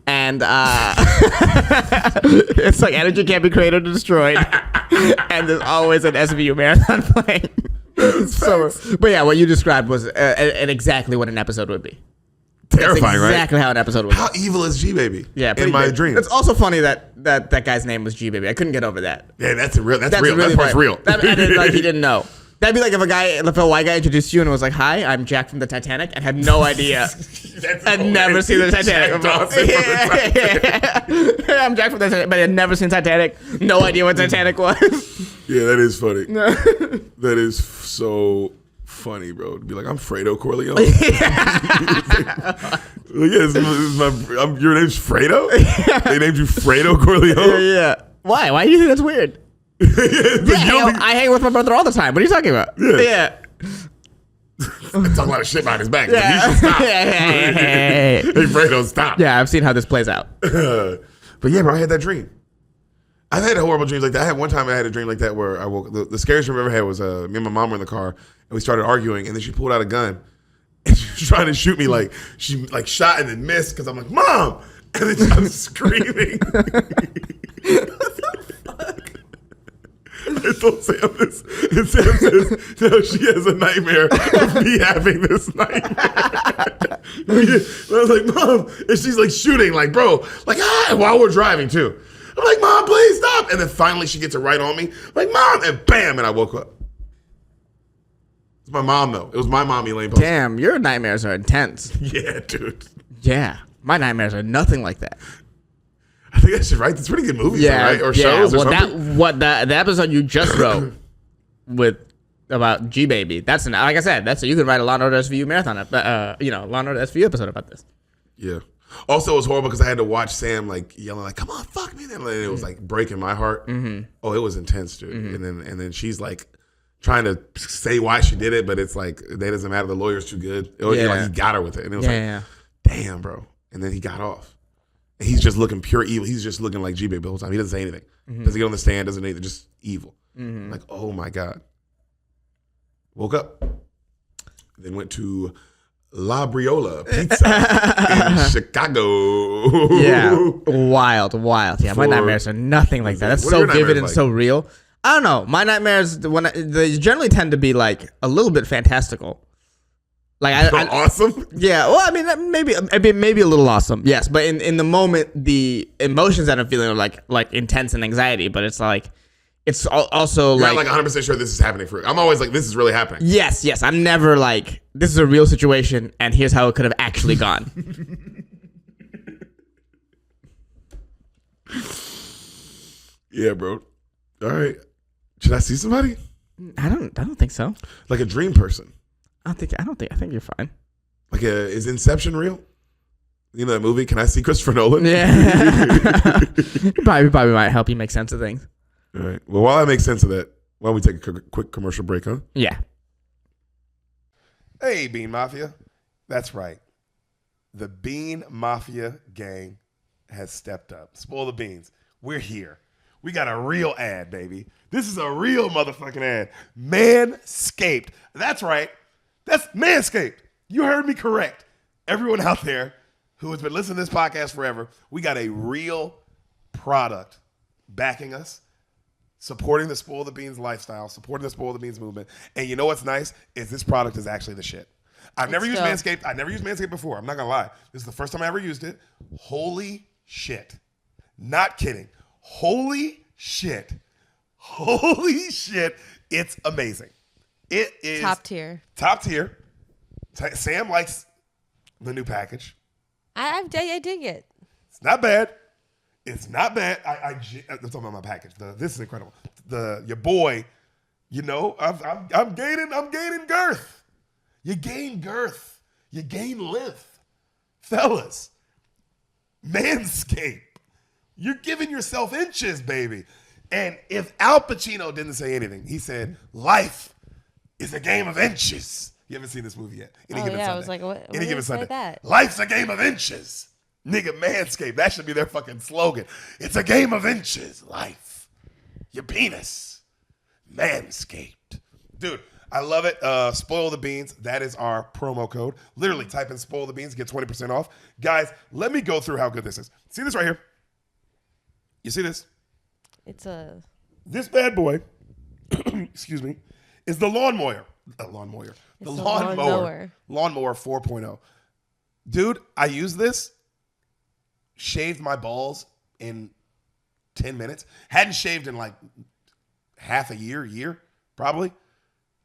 and it's like energy can't be created or destroyed, and there's always an SVU marathon playing. So, but yeah, what you described was and exactly what an episode would be. Terrifying, right? Exactly how an episode would be. How evil is G Baby? Yeah, in my dreams. It's also funny that guy's name was G Baby. I couldn't get over that. Yeah, that's real. That's real. Really that part's real. He didn't know. That'd be like if a white guy introduced you and was like, "Hi, I'm Jack from the Titanic," and had no idea. I'd never seen the Titanic before. Yeah, I'm Jack from the Titanic, but I'd never seen Titanic. No idea what Titanic was. Yeah, that is funny. That is so funny, bro. To be like, I'm Fredo Corleone. Your name's Fredo? They named you Fredo Corleone? Yeah. Why? Why do you think that's weird? I hang with my brother all the time. What are you talking about? Yeah. Talking a lot of shit behind his back. Yeah. You should stop. Hey, Fredo, stop. Yeah, I've seen how this plays out. But yeah, bro, I had that dream. I've had horrible dreams like that. I had one time I had a dream like that where I woke. The scariest dream I ever had was me and my mom were in the car and we started arguing and then she pulled out a gun and she was trying to shoot me like she like shot and then missed because I'm like, Mom, and then I'm screaming. What the fuck? I told Sam this, and Sam says, no, she has a nightmare of me having this nightmare. And I was like, Mom, and she's like shooting, like, bro, like, while we're driving too. I'm like, Mom, please stop. And then finally she gets it right on me. I'm like, Mom, and bam, and I woke up. It's my mom, though. It was my mom, Elaine Post. Damn, your nightmares are intense. Yeah, dude. Yeah, my nightmares are nothing like that. I think I should write this. Pretty good movies, right? Or shows or something. The episode you just wrote about G Baby. That's like I said. You could write a Law and Order SVU marathon. Law and Order SVU episode about this. Yeah. Also, it was horrible because I had to watch Sam like yelling like, "Come on, fuck me!" And it was like breaking my heart. Oh, it was intense, dude. And then she's like trying to say why she did it, but it's like that doesn't matter. The lawyer's too good. Like he got her with it, and it was damn, bro. And then he got off. And he's just looking pure evil. He's just looking like G-Baby the whole time. He doesn't say anything. Doesn't get on the stand. Doesn't anything. Just evil. Like, oh my god. Woke up. Then went to La Briola Pizza in Chicago. Yeah, wild. Yeah, my nightmares are nothing like that. That's so vivid and so real. I don't know. My nightmares, they generally tend to be like a little bit fantastical. Like awesome. Yeah. Well, I mean, maybe a little awesome. Yes, but in the moment, the emotions that I'm feeling are like intense and anxiety. But it's like. It's also You're like... not like 100% sure this is happening for you. I'm always like, this is really happening. Yes. I'm never like, this is a real situation, and here's how it could have actually gone. Yeah, bro. All right. Should I see somebody? I don't think so. Like a dream person? I think you're fine. Like is Inception real? You know that movie? Can I see Christopher Nolan? Yeah. probably might help you make sense of things. All right. Well, while I make sense of that, why don't we take a quick commercial break, huh? Yeah. Hey, Bean Mafia. That's right. The Bean Mafia gang has stepped up. Spoil the beans. We're here. We got a real ad, baby. This is a real motherfucking ad. Manscaped. That's right. That's Manscaped. You heard me correct. Everyone out there who has been listening to this podcast forever, we got a real product backing us. Supporting the Spoil the Beans lifestyle, supporting the Spoil the Beans movement. And you know what's nice is this product is actually the shit. I've never used Manscaped. I've never used Manscaped before. I'm not going to lie. This is the first time I ever used it. Holy shit. Not kidding. Holy shit. Holy shit. It's amazing. It is top tier. Top tier. Sam likes the new package. I dig it. It's not bad. It's not bad. I'm talking about my package. This is incredible. Your boy, you know, I'm gaining girth. You gain girth. You gain length. Fellas, Manscaped. You're giving yourself inches, baby. And if Al Pacino didn't say anything, he said, life is a game of inches. You haven't seen this movie yet. I was like, what? Any given Sunday. That? Life's a game of inches. Nigga, Manscaped. That should be their fucking slogan. It's a game of inches. Life. Your penis. Manscaped. Dude, I love it. Spoil the Beans. That is our promo code. Literally type in Spoil the Beans. Get 20% off. Guys, let me go through how good this is. See this right here? You see this? This bad boy, excuse me, is the lawnmower. The lawnmower 4.0. Dude, I use this. Shaved my balls in 10 minutes. Hadn't shaved in like half a year, probably.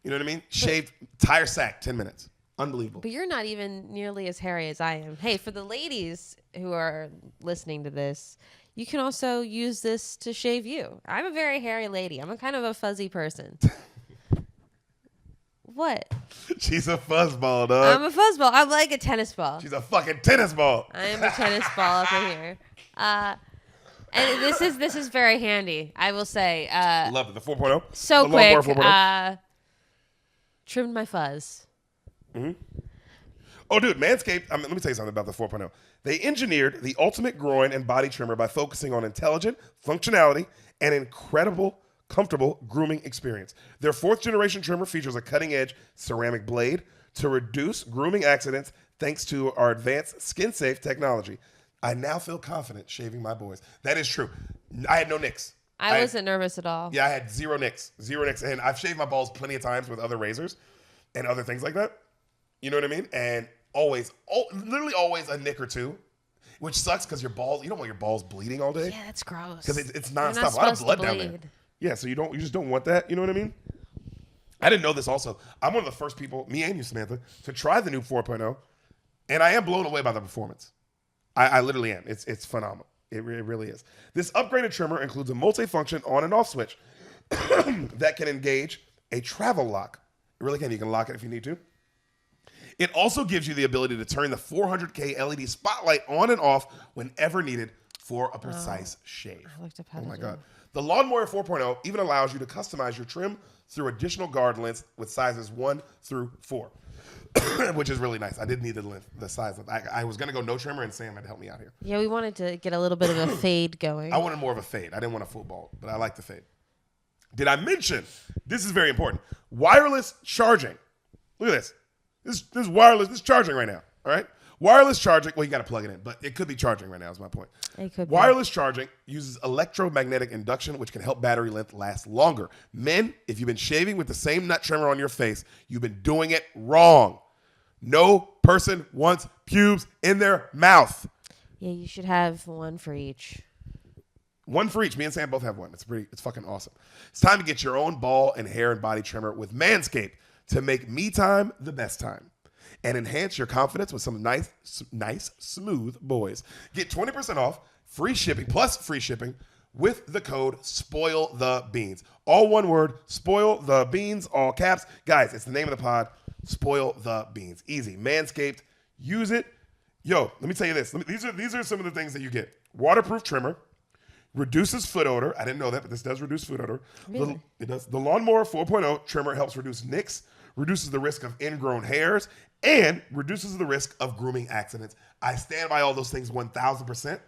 You know what I mean? Shaved, tire sack, 10 minutes. Unbelievable. But you're not even nearly as hairy as I am. Hey, for the ladies who are listening to this, you can also use this to shave you. I'm a very hairy lady. I'm a kind of a fuzzy person. What? She's a fuzzball, dog. I'm a fuzzball. I'm like a tennis ball. She's a fucking tennis ball. I am a tennis ball up in here. And this is very handy, I will say. Love it. The 4.0? So the quick. 4.0. Trimmed my fuzz. Mm-hmm. Oh, dude, Manscaped, let me tell you something about the 4.0. They engineered the ultimate groin and body trimmer by focusing on intelligent functionality and incredible comfortable grooming experience. Their 4th generation trimmer features a cutting-edge ceramic blade to reduce grooming accidents thanks to our advanced skin-safe technology. I now feel confident shaving my boys. That is true. I had no nicks. I wasn't nervous at all. Yeah, I had zero nicks. And I've shaved my balls plenty of times with other razors and other things like that. You know what I mean? And literally always a nick or two, which sucks because your balls, you don't want your balls bleeding all day. Yeah, that's gross. Because it's nonstop. A lot of blood down there. Yeah, so you just don't want that. You know what I mean? I didn't know this also. I'm one of the first people, me and you, Samantha, to try the new 4.0, and I am blown away by the performance. I literally am. It's phenomenal. It really is. This upgraded trimmer includes a multi-function on and off switch that can engage a travel lock. It really can. You can lock it if you need to. It also gives you the ability to turn the 400K LED spotlight on and off whenever needed for a precise shave. I looked up how Oh to my do God. it. The Lawnmower 4.0 even allows you to customize your trim through additional guard lengths with sizes 1 through 4, which is really nice. I did need the size length. I was going to go no trimmer, and Sam had to help me out here. Yeah, we wanted to get a little bit of a fade going. I wanted more of a fade. I didn't want a full bald, but I like the fade. Did I mention, this is very important, wireless charging. Look at this. This is wireless. This is charging right now, all right? Wireless charging, well, you got to plug it in, but it could be charging right now is my point. It could be. Wireless charging uses electromagnetic induction, which can help battery length last longer. Men, if you've been shaving with the same nut trimmer on your face, you've been doing it wrong. No person wants pubes in their mouth. Yeah, you should have one for each. One for each. Me and Sam both have one. It's fucking awesome. It's time to get your own ball and hair and body trimmer with Manscaped to make me time the best time and enhance your confidence with some nice, smooth boys. Get 20% off, free shipping with the code SPOILTHEBEANS. All one word, Spoil the Beans, all caps. Guys, it's the name of the pod, Spoil the Beans. Easy. Manscaped, use it. Yo, let me tell you this. These are some of the things that you get. Waterproof trimmer, reduces foot odor. I didn't know that, but this does reduce foot odor. Really? It does. The Lawnmower 4.0 trimmer helps reduce nicks, reduces the risk of ingrown hairs, and reduces the risk of grooming accidents. I stand by all those things 1,000%.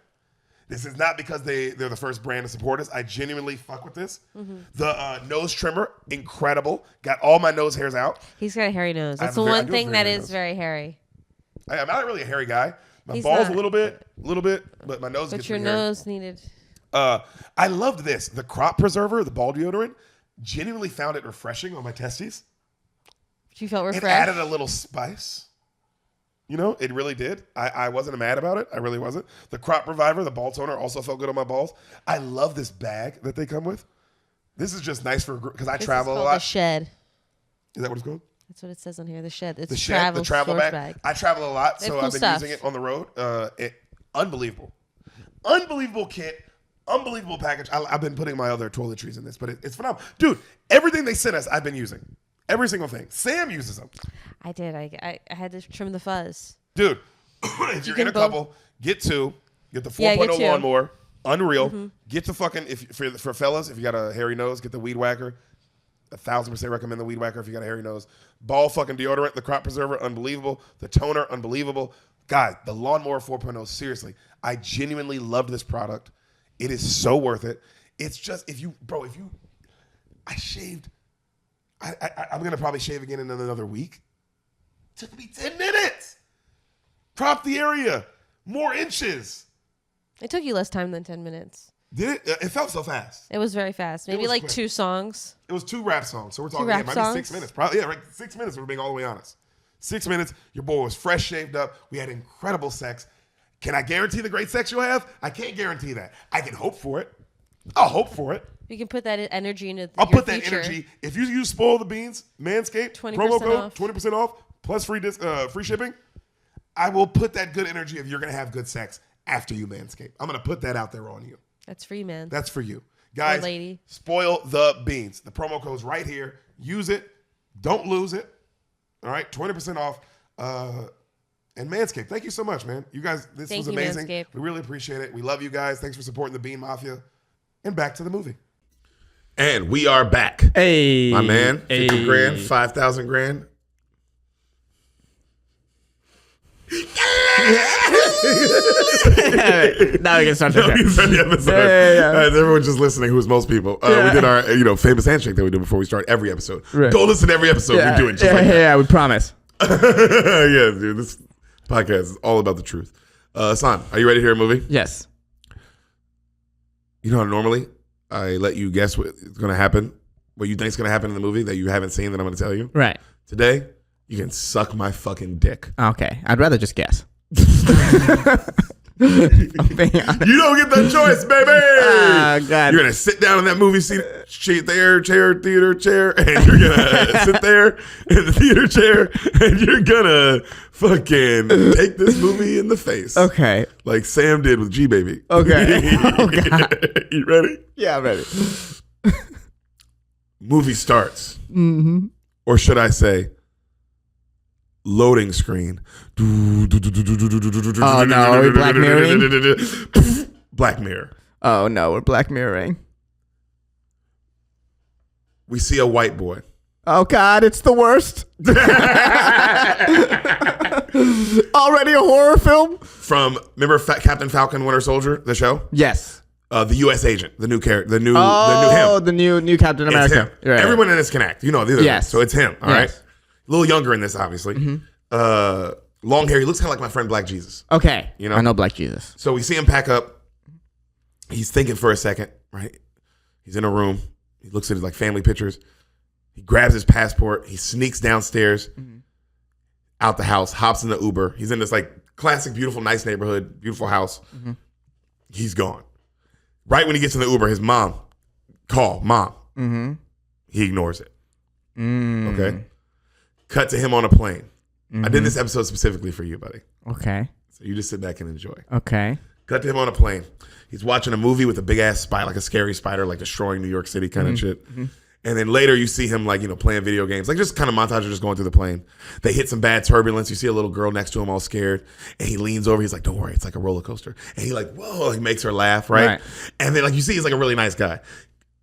This is not because they're the first brand to support us. I genuinely fuck with this. Mm-hmm. The nose trimmer, incredible. Got all my nose hairs out. He's got a hairy nose. That's the one thing that is very hairy. I'm not really a hairy guy. My He's balls not. a little bit, but my nose gets But your pretty hairy. nose needed. I loved this. The crop preserver, the ball deodorant, genuinely found it refreshing on my testes. You felt refreshed? It added a little spice. You know, it really did. I wasn't mad about it. I really wasn't. The crop reviver, the ball toner, also felt good on my balls. I love this bag that they come with. This is just nice for, because I travel a lot. The shed. Is that what it's called? That's what it says on here. The shed. It's The shed, the travel bag. I travel a lot, so cool I've been stuff. using it on the road. Unbelievable. Unbelievable kit. Unbelievable package. I've been putting my other toiletries in this, but it's phenomenal. Dude, everything they sent us, I've been using. Every single thing. Sam uses them. I did. I had to trim the fuzz. Dude, if you're in a couple, get two. Get the 4.0 get two. lawnmower. Unreal. Mm-hmm. Get the fucking, for fellas, if you got a hairy nose, get the weed whacker. 1,000% recommend the weed whacker if you got a hairy nose. Ball fucking deodorant, the crop preserver, unbelievable. The toner, unbelievable. God, the lawnmower 4.0, seriously. I genuinely loved this product. It is so worth it. It's just, I shaved. I'm going to probably shave again in another week. Took me 10 minutes. Crop the area. More inches. It took you less time than 10 minutes. Did it? It felt so fast. It was very fast. Maybe was like quick. 2 songs. It was 2 rap songs. So we're talking, rap maybe songs? 6 minutes. Probably, yeah, right. 6 minutes if we're being all the way honest. 6 minutes. Your boy was fresh shaved up. We had incredible sex. Can I guarantee the great sex you'll have? I can't guarantee that. I can hope for it. I'll hope for it. You can put that energy into I'll your put that future. energy. If you use Spoil the Beans, Manscaped, 20% promo code, off. 20% off, plus free shipping, I will put that good energy if you're going to have good sex after you Manscaped. I'm going to put that out there on you. That's free, man. That's for you. Guys, lady. Spoil the Beans. The promo code's right here. Use it. Don't lose it. All right? 20% off. And Manscaped, thank you so much, man. You guys, this was amazing. Manscaped. We really appreciate it. We love you guys. Thanks for supporting the Bean Mafia. And back to the movie. And we are back. Hey. My man, 50 grand, 5,000 grand. Now we can start the You said the episode. Yeah. Everyone just listening, who's most people. We did our famous handshake that we do before we start every episode. Right. Go listen to every episode. We do it just like that. Yeah, we promise. Yeah, dude. This podcast is all about the truth. Ehsan, are you ready to hear a movie? Yes. You know how normally I let you guess what's going to happen, what you think is going to happen in the movie that you haven't seen that I'm going to tell you? Right. Today, you can suck my fucking dick. Okay. I'd rather just guess. I'm being honest. You don't get that choice, baby. Oh, God. You're gonna sit down in that movie seat, theater chair, and you're gonna sit there in the theater chair, and you're gonna fucking take this movie in the face. Okay. Like Sam did with G Baby. Okay. Oh, God. You ready? Yeah, I'm ready. Movie starts. Mm-hmm. Or should I say, loading screen. Oh no, are we Black Mirroring? Black Mirror. Oh no, we're Black Mirroring. We see a white boy. Oh God, it's the worst. Already a horror film? Remember Captain Falcon, Winter Soldier, the show? Yes. The U.S. agent, the new character, the new him. The new Captain America. It's him. Right. Everyone in this can act. You know, yes. So it's him. All right. A little younger in this, obviously. Long hair. He looks kind of like my friend Black Jesus. Okay. You know? I know Black Jesus. So we see him pack up. He's thinking for a second, right? He's in a room. He looks at his like family pictures. He grabs his passport. He sneaks downstairs, out the house, hops in the Uber. He's in this like classic, beautiful, nice neighborhood, beautiful house. He's gone. Right when he gets in the Uber, his mom, mom. He ignores it. Okay. Cut to him on a plane. I did this episode specifically for you, buddy. Okay. So you just sit back and enjoy. Okay. Cut to him on a plane. He's watching a movie with a big ass spider, like a scary spider, like destroying New York City kind of shit. And then later you see him like, you know, playing video games, like just kind of montage of just going through the plane. They hit some bad turbulence. You see a little girl next to him all scared. And he leans over. He's like, don't worry. It's like a roller coaster. And he like, whoa, he makes her laugh. Right. And then like you see, he's like a really nice guy.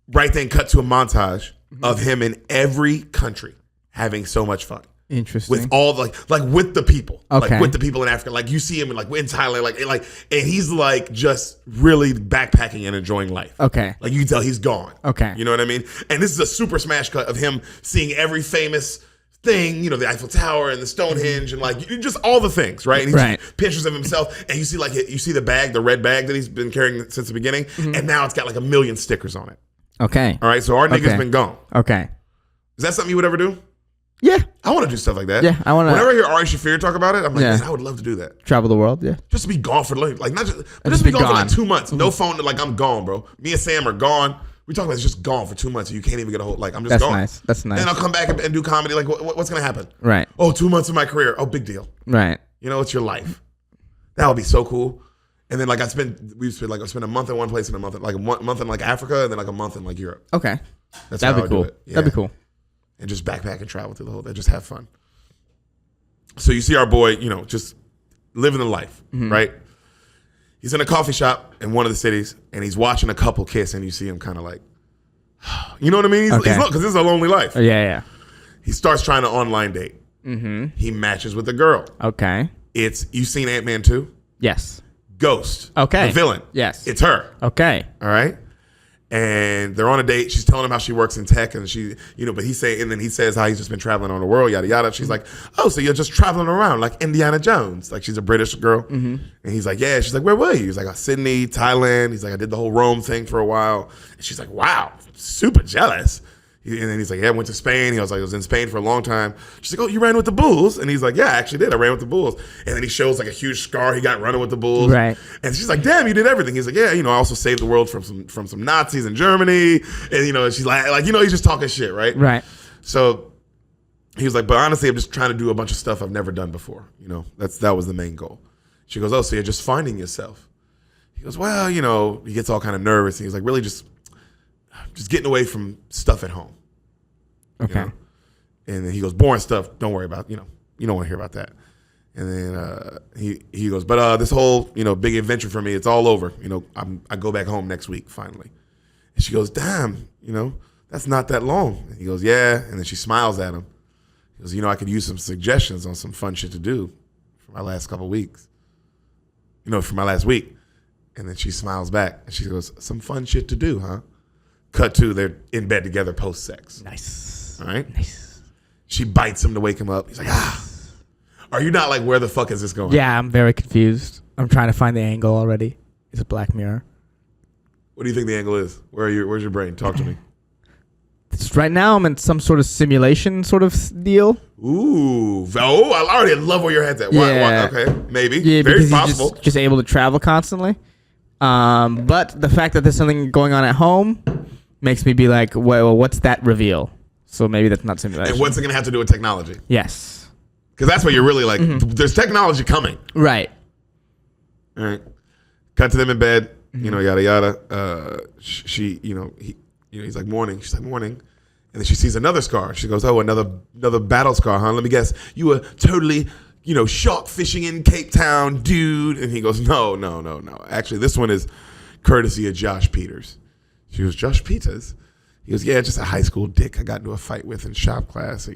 Right then cut to a montage of him in every country having so much fun. Interesting. With all like with the people, okay. Like with the people in Africa, like you see him in in Thailand, and he's like just really backpacking and enjoying life. Okay, like you can tell he's gone. Okay, you know what I mean. And this is a super smash cut of him seeing every famous thing, you know, the Eiffel Tower and the Stonehenge and like just all the things, right? And he just pictures of himself, and you see the bag, the red bag that he's been carrying since the beginning, and now it's got like 1 million stickers on it. Okay, all right, so our nigga's been gone. Okay, is that something you would ever do? Yeah. I want to do stuff like that. Yeah, I want to. Whenever I hear Ari Shaffir talk about it, I'm like, man, I would love to do that. Travel the world, yeah. Just to be gone for like not just, but just be gone for like 2 months. No phone, like I'm gone, bro. Me and Sam are gone. We talking about it's just gone for 2 months. You can't even get a hold. Like I'm just gone. That's nice. And I'll come back and do comedy. Like what's gonna happen? Right. Oh, 2 months of my career. Oh, big deal. Right. You know, it's your life. That would be so cool. And then like I spend a month in one place and a month in like Africa and then like a month in like Europe. Okay. That'd be cool. Yeah. That'd be cool. And just backpack and travel through the whole day. Just have fun. So you see our boy, you know, just living the life, right? He's in a coffee shop in one of the cities, and he's watching a couple kiss, and you see him kind of like, you know what I mean? He's because this is a lonely life. Yeah. He starts trying to online date. He matches with a girl. Okay. You seen Ant-Man 2? Yes. Ghost. Okay. The villain. Yes. It's her. Okay. All right. And they're on a date. She's telling him how she works in tech, and but he says how he's just been traveling on the world, yada yada. She's like, oh, so you're just traveling around like Indiana Jones? Like she's a British girl, and he's like, yeah. She's like, where were you? He's like, Sydney, Thailand. He's like, I did the whole Rome thing for a while. And she's like, wow, super jealous. And then he's like, yeah, I went to Spain. He was like, I was in Spain for a long time. She's like, oh, you ran with the Bulls? And he's like, yeah, I actually did. I ran with the Bulls. And then he shows like a huge scar he got running with the Bulls. Right. And she's like, damn, you did everything. He's like, yeah, you know, I also saved the world from some Nazis in Germany. And, you know, she's like, you know, he's just talking shit, right? Right. So he was like, but honestly, I'm just trying to do a bunch of stuff I've never done before. You know, that was the main goal. She goes, oh, so you're just finding yourself. He goes, well, you know, he gets all kind of nervous. And he's like, really just getting away from stuff at home. Okay. You know? And then he goes, boring stuff, don't worry about, you know, you don't want to hear about that. And then he goes, but this whole, you know, big adventure for me, it's all over. You know, I go back home next week, finally. And she goes, damn, you know, that's not that long. And he goes, yeah. And then she smiles at him. He goes, you know, I could use some suggestions on some fun shit to do for my last couple weeks. You know, for my last week. And then she smiles back. And she goes, some fun shit to do, huh? Cut to, they're in bed together post-sex. Nice. All right? Nice. She bites him to wake him up. He's like, Are you not like, where the fuck is this going? Yeah, I'm very confused. I'm trying to find the angle already. It's a Black Mirror. What do you think the angle is? Where's your brain? Talk to me. Right now, I'm in some sort of simulation sort of deal. Ooh. Oh, I already love where your head's at. Why? Okay, maybe. Yeah, very because possible. He's just able to travel constantly. But the fact that there's something going on at home makes me be like, well, what's that reveal? So maybe that's not simulation. And what's it going to have to do with technology? Yes. Because that's what you're really like, there's technology coming. Right. All right. Cut to them in bed, you know, yada, yada. She, you know, he's like, morning. She's like, morning. And then she sees another scar. She goes, oh, another battle scar, huh? Let me guess. You were totally, shark fishing in Cape Town, dude. And he goes, no. Actually, this one is courtesy of Josh Peters. She goes, Josh Peters? He goes, yeah, just a high school dick I got into a fight with in shop class.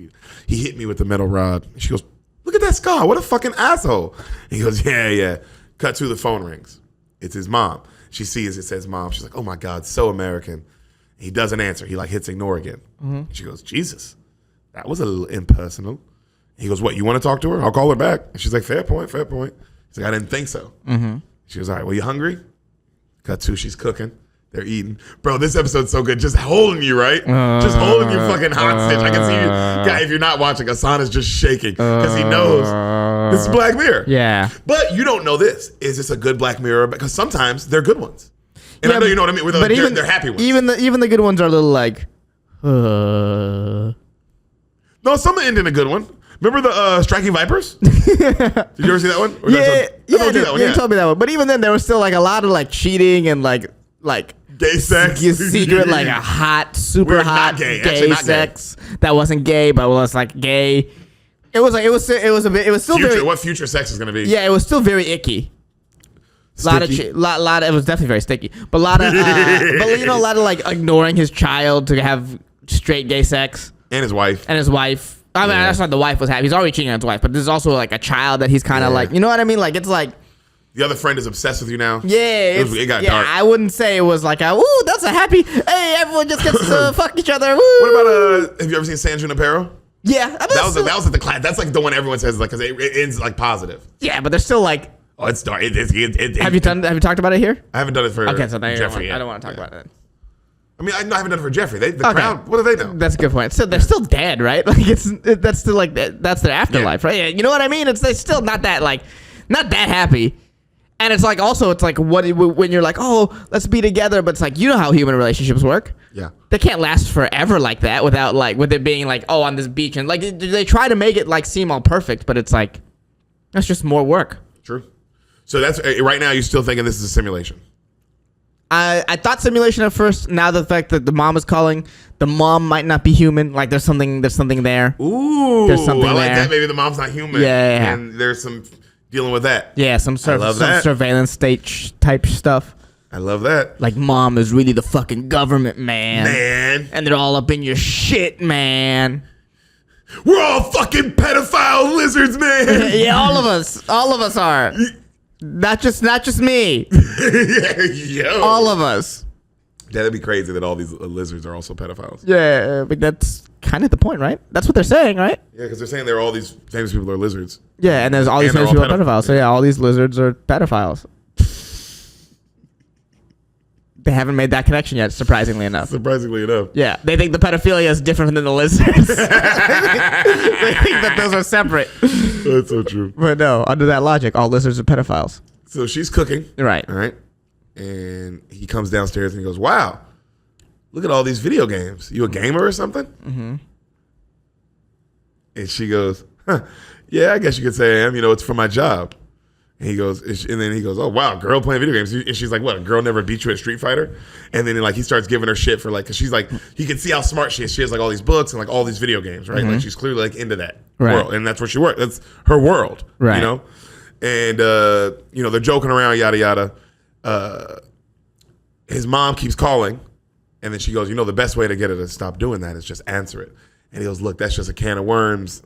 He hit me with the metal rod. She goes, look at that scar. What a fucking asshole. He goes, yeah. Cut to the phone rings. It's his mom. She sees it says mom. She's like, oh my God, so American. He doesn't answer. He hits ignore again. Mm-hmm. She goes, Jesus, that was a little impersonal. He goes, what, you want to talk to her? I'll call her back. And she's like, fair point. He's like, I didn't think so. Mm-hmm. She goes, all right, well, you hungry? Cut to, she's cooking. They're eating. Bro, this episode's so good. Just holding you, right? Just holding you fucking hostage. I can see you. Guy, if you're not watching, Ehsan is just shaking because he knows this is Black Mirror. Yeah. But you don't know this. Is this a good Black Mirror? Because sometimes they're good ones. And I know you know what I mean. They're happy ones. Even the good ones are a little like, No, some end in a good one. Remember the Striking Vipers? Did you ever see that one? Yeah, you told me that one. But even then, there was still a lot of cheating and like gay sex, secret a hot, super hot gay sex that wasn't gay but was gay. It was still future, very. What future sex is gonna be? Yeah, it was still very icky. Lot of it was definitely very sticky, but a lot of ignoring his child to have straight gay sex and his wife. I mean, that's not the wife was happy. He's already cheating on his wife, but there's also a child that he's kind of you know what I mean? It's the other friend is obsessed with you now. Yeah, it got dark. I wouldn't say it was ooh, that's a happy. Hey, everyone just gets to fuck each other. Woo. What about have you ever seen San Junipero? Yeah, that was the class. That's the one everyone says because it ends positive. Yeah, but they're still oh, it's dark. Have you talked about it here? I haven't done it for Jeffrey. I don't want to talk about it. I mean, I haven't done it for Jeffrey. The crowd. What do they know? That's a good point. So they're still dead, right? That's still that's their afterlife, right? Yeah, you know what I mean? They're still not that not that happy. And it's also what when you're oh, let's be together, but it's you know how human relationships work. Yeah, they can't last forever like that without with it being oh, on this beach and they try to make it seem all perfect, but it's that's just more work. True. So that's right now. You're still thinking this is a simulation. I thought simulation at first. Now the fact that the mom is calling, the mom might not be human. There's something there. Ooh, there's something I like there. that. Maybe the mom's not human. Yeah. And there's some dealing with that. Yeah, some surveillance state type stuff. I love that. Mom is really the fucking government, man. And they're all up in your shit, man. We're all fucking pedophile lizards, man. Yeah, all of us are. Not just me. Yo. All of us. That'd be crazy that all these lizards are also pedophiles. Yeah, but that's kind of the point, right? That's what they're saying, right? Yeah, because they're saying all these famous people are lizards. Yeah, and there's all these famous people are pedophiles. So yeah, all these lizards are pedophiles. They haven't made that connection yet, surprisingly enough. Yeah, they think the pedophilia is different than the lizards. They think that those are separate. That's so true. But no, under that logic, all lizards are pedophiles. So she's cooking. Right. All right. And he comes downstairs and he goes, wow, look at all these video games. You a gamer or something? Mm-hmm. And she goes, yeah, I guess you could say I am. It's for my job. And then he goes, oh, wow, girl playing video games. And she's like, what, a girl never beat you at Street Fighter? And then he starts giving her shit for because she's he can see how smart she is. She has all these books and all these video games, right? Mm-hmm. She's clearly into that world. And that's where she works. That's her world, right? And, they're joking around, yada, yada. His mom keeps calling. And then she goes, the best way to get her to stop doing that is just answer it. And he goes, look, that's just a can of worms.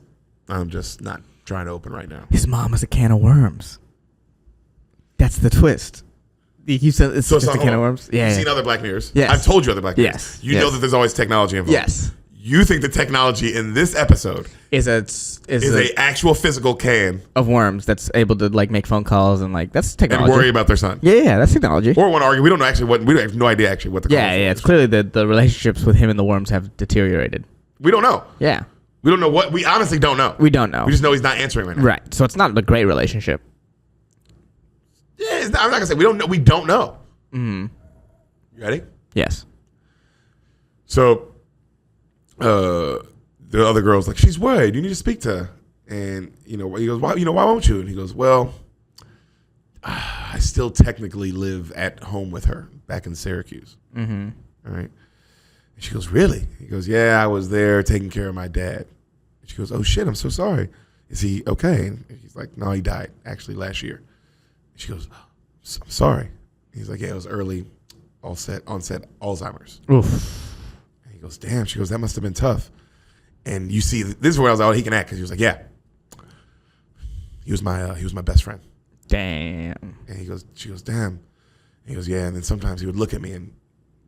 I'm just not trying to open right now. His mom is a can of worms. That's the twist. You said it's just a can of worms. Yeah. You've seen other Black Mirrors. Yes. I've told you other Black Mirrors. Yes. You know that there's always technology involved. Yes. You think the technology in this episode is a actual physical can of worms that's able to make phone calls and that's technology. And worry about their son. Yeah, that's technology. Or want to argue. We don't know we have no idea actually what the Yeah, it's clearly the relationships with him and the worms have deteriorated. We don't know. Yeah. We don't know what. We honestly don't know. We don't know. We just know he's not answering right now. Right. So it's not a great relationship. Yeah, I'm not gonna say we don't know. We don't know. Mm-hmm. You ready? Yes. So, the other girl's like, she's worried. You need to speak to her. And he goes, why? Why won't you? And he goes, well, I still technically live at home with her back in Syracuse. Mm-hmm. All right. She goes, really? He goes, yeah, I was there taking care of my dad. She goes, oh shit, I'm so sorry. Is he okay? And he's like, no, he died actually last year. She goes, I'm sorry. He's like, yeah, it was early onset Alzheimer's. Oof. And he goes, damn. She goes, that must have been tough. And you see, this is where I was like, oh, he can act, because he was like, yeah. He was my best friend. Damn. And she goes, damn. And he goes, yeah. And then sometimes he would look at me and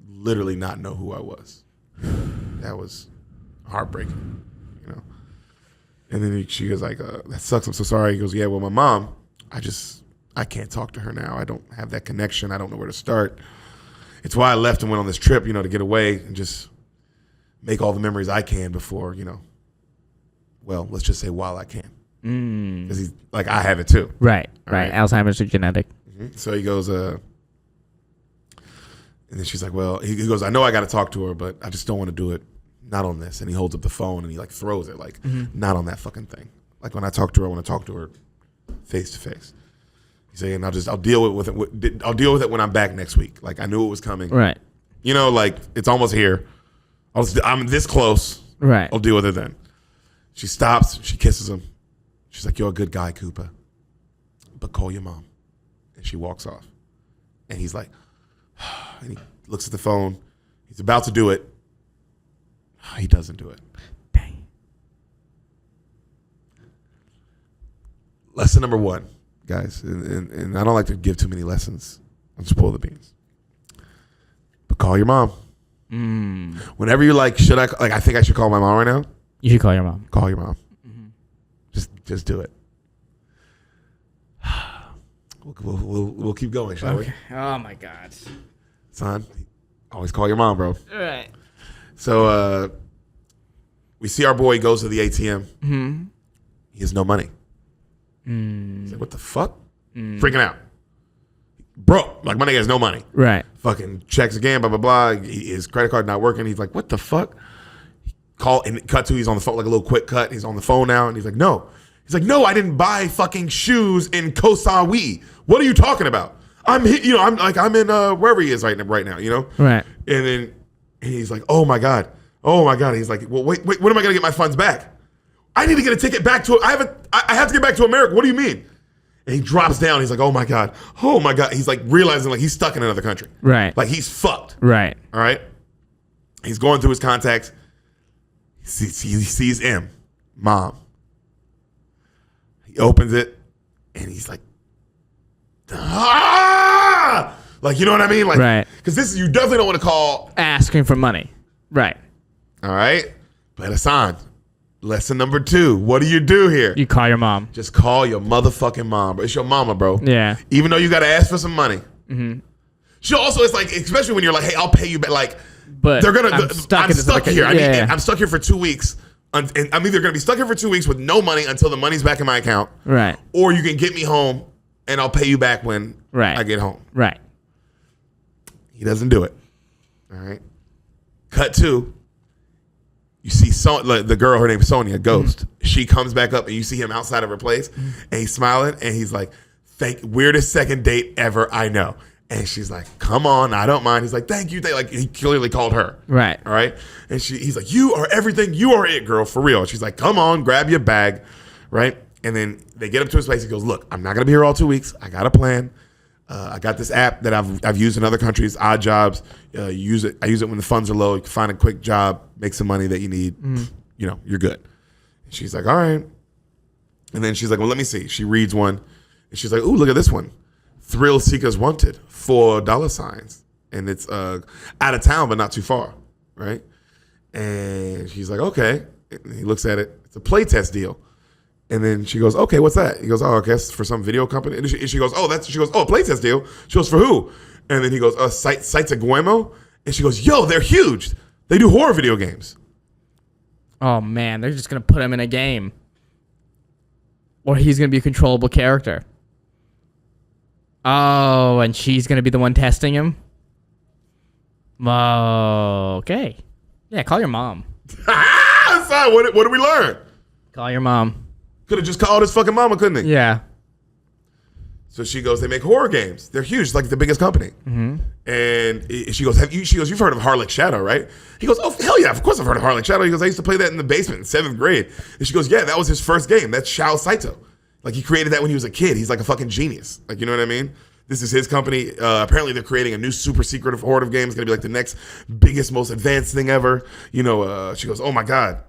literally not know who I was. That was heartbreaking, you know. And then she goes like, that sucks. I'm so sorry. He goes, yeah, well, my mom, I can't talk to her now. I don't have that connection. I don't know where to start. It's why I left and went on this trip, you know, to get away and just make all the memories I can before, you know, well, let's just say while I can. Because he's like, I have it too. Right. Alzheimer's is genetic. Mm-hmm. So he goes, and then she's like, well, he goes, I know I got to talk to her, but I just don't want to do it. Not on this. And he holds up the phone and he like throws it, like, not on that fucking thing. Like when I talk to her, I want to talk to her face to face. He's saying, I'll deal with it when I'm back next week. Like I knew it was coming. Right. You know, like it's almost here. I'm this close. Right. I'll deal with it then. She stops. She kisses him. She's like, you're a good guy, Koopa, but call your mom. And she walks off. And he's like, and he looks at the phone. He's about to do it. He doesn't do it. Dang. Lesson number 1, guys, and I don't like to give too many lessons on Spoil the Beans, but call your mom. Whenever you're like, I think I should call my mom right now? You should call your mom. Call your mom. Just do it. We'll keep going, shall we? Oh my God. Son, always call your mom, bro. All right. So we see our boy goes to the ATM. Mm-hmm. He has no money. He's like, what the fuck? Freaking out. Broke. Like, my nigga has no money. Right. Fucking checks again, blah, blah, blah. His credit card not working. He's like, what the fuck? He's on the phone, like a little quick cut. He's on the phone now, and he's like, no. He's like, no, I didn't buy fucking shoes in Koh Samui. What are you talking about? I'm in wherever he is right now, you know? Right. And then he's like, oh my God. He's like, well, wait, when am I gonna get my funds back? I need to get a ticket back to, I have to get back to America. What do you mean? And he drops down. He's like, oh my God. He's like realizing like he's stuck in another country. Right. Like he's fucked. Right. All right. He's going through his contacts. He sees M, mom. He opens it and he's like, ah! Like, you know what I mean? Like, right. Because you definitely don't want to call asking for money. Right. All right. But Ehsan, lesson number 2. What do you do here? You call your mom. Just call your motherfucking mom, bro. It's your mama, bro. Yeah. Even though you got to ask for some money. Mm-hmm. She also, it's like, especially when you're like, hey, I'll pay you back. Like, but I'm stuck here. Yeah. I'm stuck here for 2 weeks. And I'm either going to be stuck here for 2 weeks with no money until the money's back in my account. Right. Or you can get me home and I'll pay you back when I get home. Right. He doesn't do it. All right. Cut 2. You see the girl, her name is Sonia, Ghost. Mm-hmm. She comes back up and you see him outside of her place and he's smiling and he's like, weirdest second date ever I know. And she's like, come on, I don't mind. He's like, thank you. Like, he clearly called her. Right. All right. And he's like, you are everything. You are it, girl, for real. And she's like, come on, grab your bag. Right. And then they get up to his place. He goes, look, I'm not going to be here all 2 weeks. I got a plan. I got this app that I've used in other countries, Odd Jobs. I use it when the funds are low. You can find a quick job, make some money that you need. You know, you're good. And she's like, all right. And then she's like, well, let me see. She reads one. And she's like, ooh, look at this one. Thrill Seekers Wanted, $4. And it's out of town, but not too far. Right? And she's like, okay. And he looks at it. It's a Playtest deal. And then she goes, okay, what's that? He goes, oh, I guess for some video company. And she goes, oh, Playtest deal. She goes, for who? And then he goes, Sites of Guemo. And she goes, yo, they're huge. They do horror video games. Oh, man, they're just going to put him in a game. Or he's going to be a controllable character. Oh, and she's going to be the one testing him? Oh, okay. Yeah, call your mom. Son, what did we learn? Call your mom. Could have just called his fucking mama, couldn't he? Yeah. So she goes, they make horror games. They're huge. It's like the biggest company. Mm-hmm. And she goes, she goes, you've heard of Harlech Shadow, right? He goes, oh, hell yeah, of course I've heard of Harlech Shadow. He goes, I used to play that in the basement in 7th grade. And she goes, yeah, that was his first game. That's Shao Saito. Like, he created that when he was a kid. He's like a fucking genius. Like, you know what I mean? This is his company. Apparently, they're creating a new super secret horde of games. It's going to be like the next biggest, most advanced thing ever. You know, she goes, oh my God.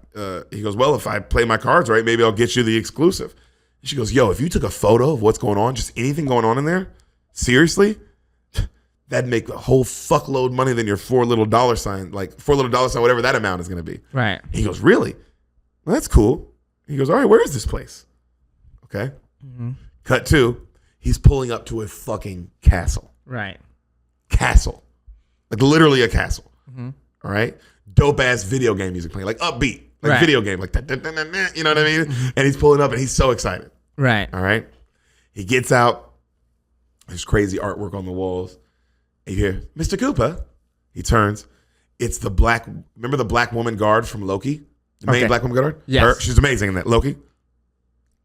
He goes, well, if I play my cards right, maybe I'll get you the exclusive. And she goes, yo, if you took a photo of what's going on, just anything going on in there, seriously, that'd make a whole fuckload money than your $4 little dollar sign, like $4 little dollar sign, whatever that amount is going to be. Right. He goes, really? Well, that's cool. He goes, all right, where is this place? Okay. Mm-hmm. Cut 2. He's pulling up to a fucking castle. Right. Castle. Like literally a castle. Mm-hmm. All right. Dope ass video game music playing, like upbeat, like right. video game, like that, you know what I mean? And he's pulling up and he's so excited. Right. All right. He gets out. There's crazy artwork on the walls. And you hear, Mr. Cooper. He turns. It's the remember the black woman guard from Loki? The main black woman guard? Yes. Her, she's amazing in that, Loki.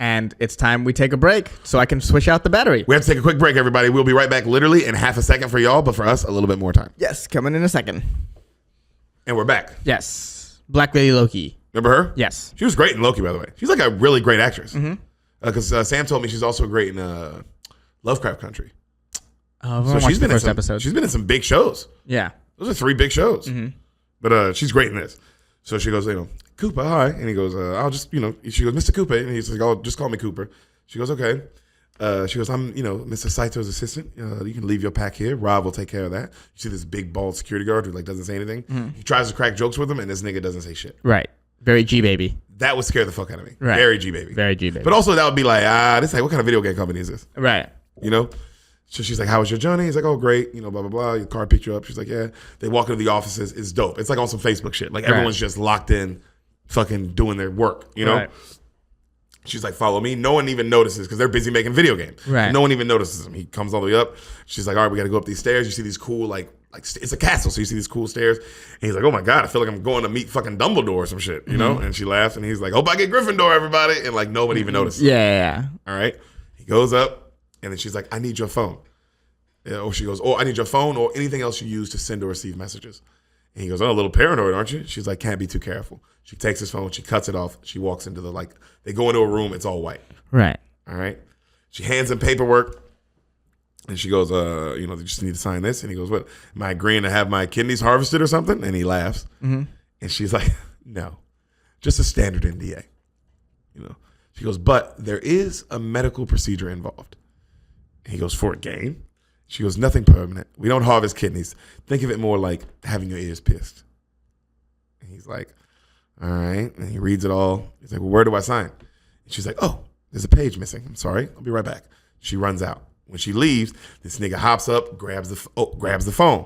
And it's time we take a break so I can switch out the battery. We have to take a quick break, everybody. We'll be right back literally in half a second for y'all, but for us, a little bit more time. Yes, coming in a second. And we're back. Yes. Black Lady Loki. Remember her? Yes. She was great in Loki, by the way. She's like a really great actress. Because Sam told me she's also great in Lovecraft Country. So she's been in some episodes. She's been in some big shows. Yeah. Those are 3 big shows. But she's great in this. So she goes, Cooper, hi. And he goes, I'll just, she goes, Mr. Cooper. And he's like, oh, just call me Cooper. She goes, okay. She goes, I'm, Mr. Saito's assistant. You can leave your pack here. Rob will take care of that. You see this big, bald security guard who, like, doesn't say anything. He tries to crack jokes with him, and this nigga doesn't say shit. Right. Very G-baby. That would scare the fuck out of me. Right. Very G-baby. Very G-baby. But also, that would be like, this is like, what kind of video game company is this? Right. So she's like, how was your journey? He's like, oh, great. Blah, blah, blah. Your car picked you up. She's like, yeah. They walk into the offices. It's dope. It's like on some Facebook shit. Like, everyone's just locked in, fucking doing their work, Right. She's like, follow me. No one even notices because they're busy making video games. Right. No one even notices him. He comes all the way up. She's like, all right, we got to go up these stairs. You see these cool, like it's a castle. So you see these cool stairs. And he's like, oh my God, I feel like I'm going to meet fucking Dumbledore or some shit, And she laughs and he's like, hope I get Gryffindor, everybody. And like, nobody even notices. Yeah. All right. He goes up and then she's like, I need your phone. Or she goes, I need your phone or anything else you use to send or receive messages. And he goes, oh, a little paranoid, aren't you? She's like, can't be too careful. She takes his phone, she cuts it off, she walks into they go into a room, it's all white. Right. All right. She hands him paperwork and she goes, they just need to sign this. And he goes, what, am I agreeing to have my kidneys harvested or something? And he laughs. And she's like, no, just a standard NDA. She goes, but there is a medical procedure involved. And he goes, for a game? She goes, nothing permanent. We don't harvest kidneys. Think of it more like having your ears pierced. And he's like, all right. And he reads it all. He's like, well, where do I sign? And she's like, oh, there's a page missing. I'm sorry. I'll be right back. She runs out. When she leaves, this nigga hops up, grabs the phone,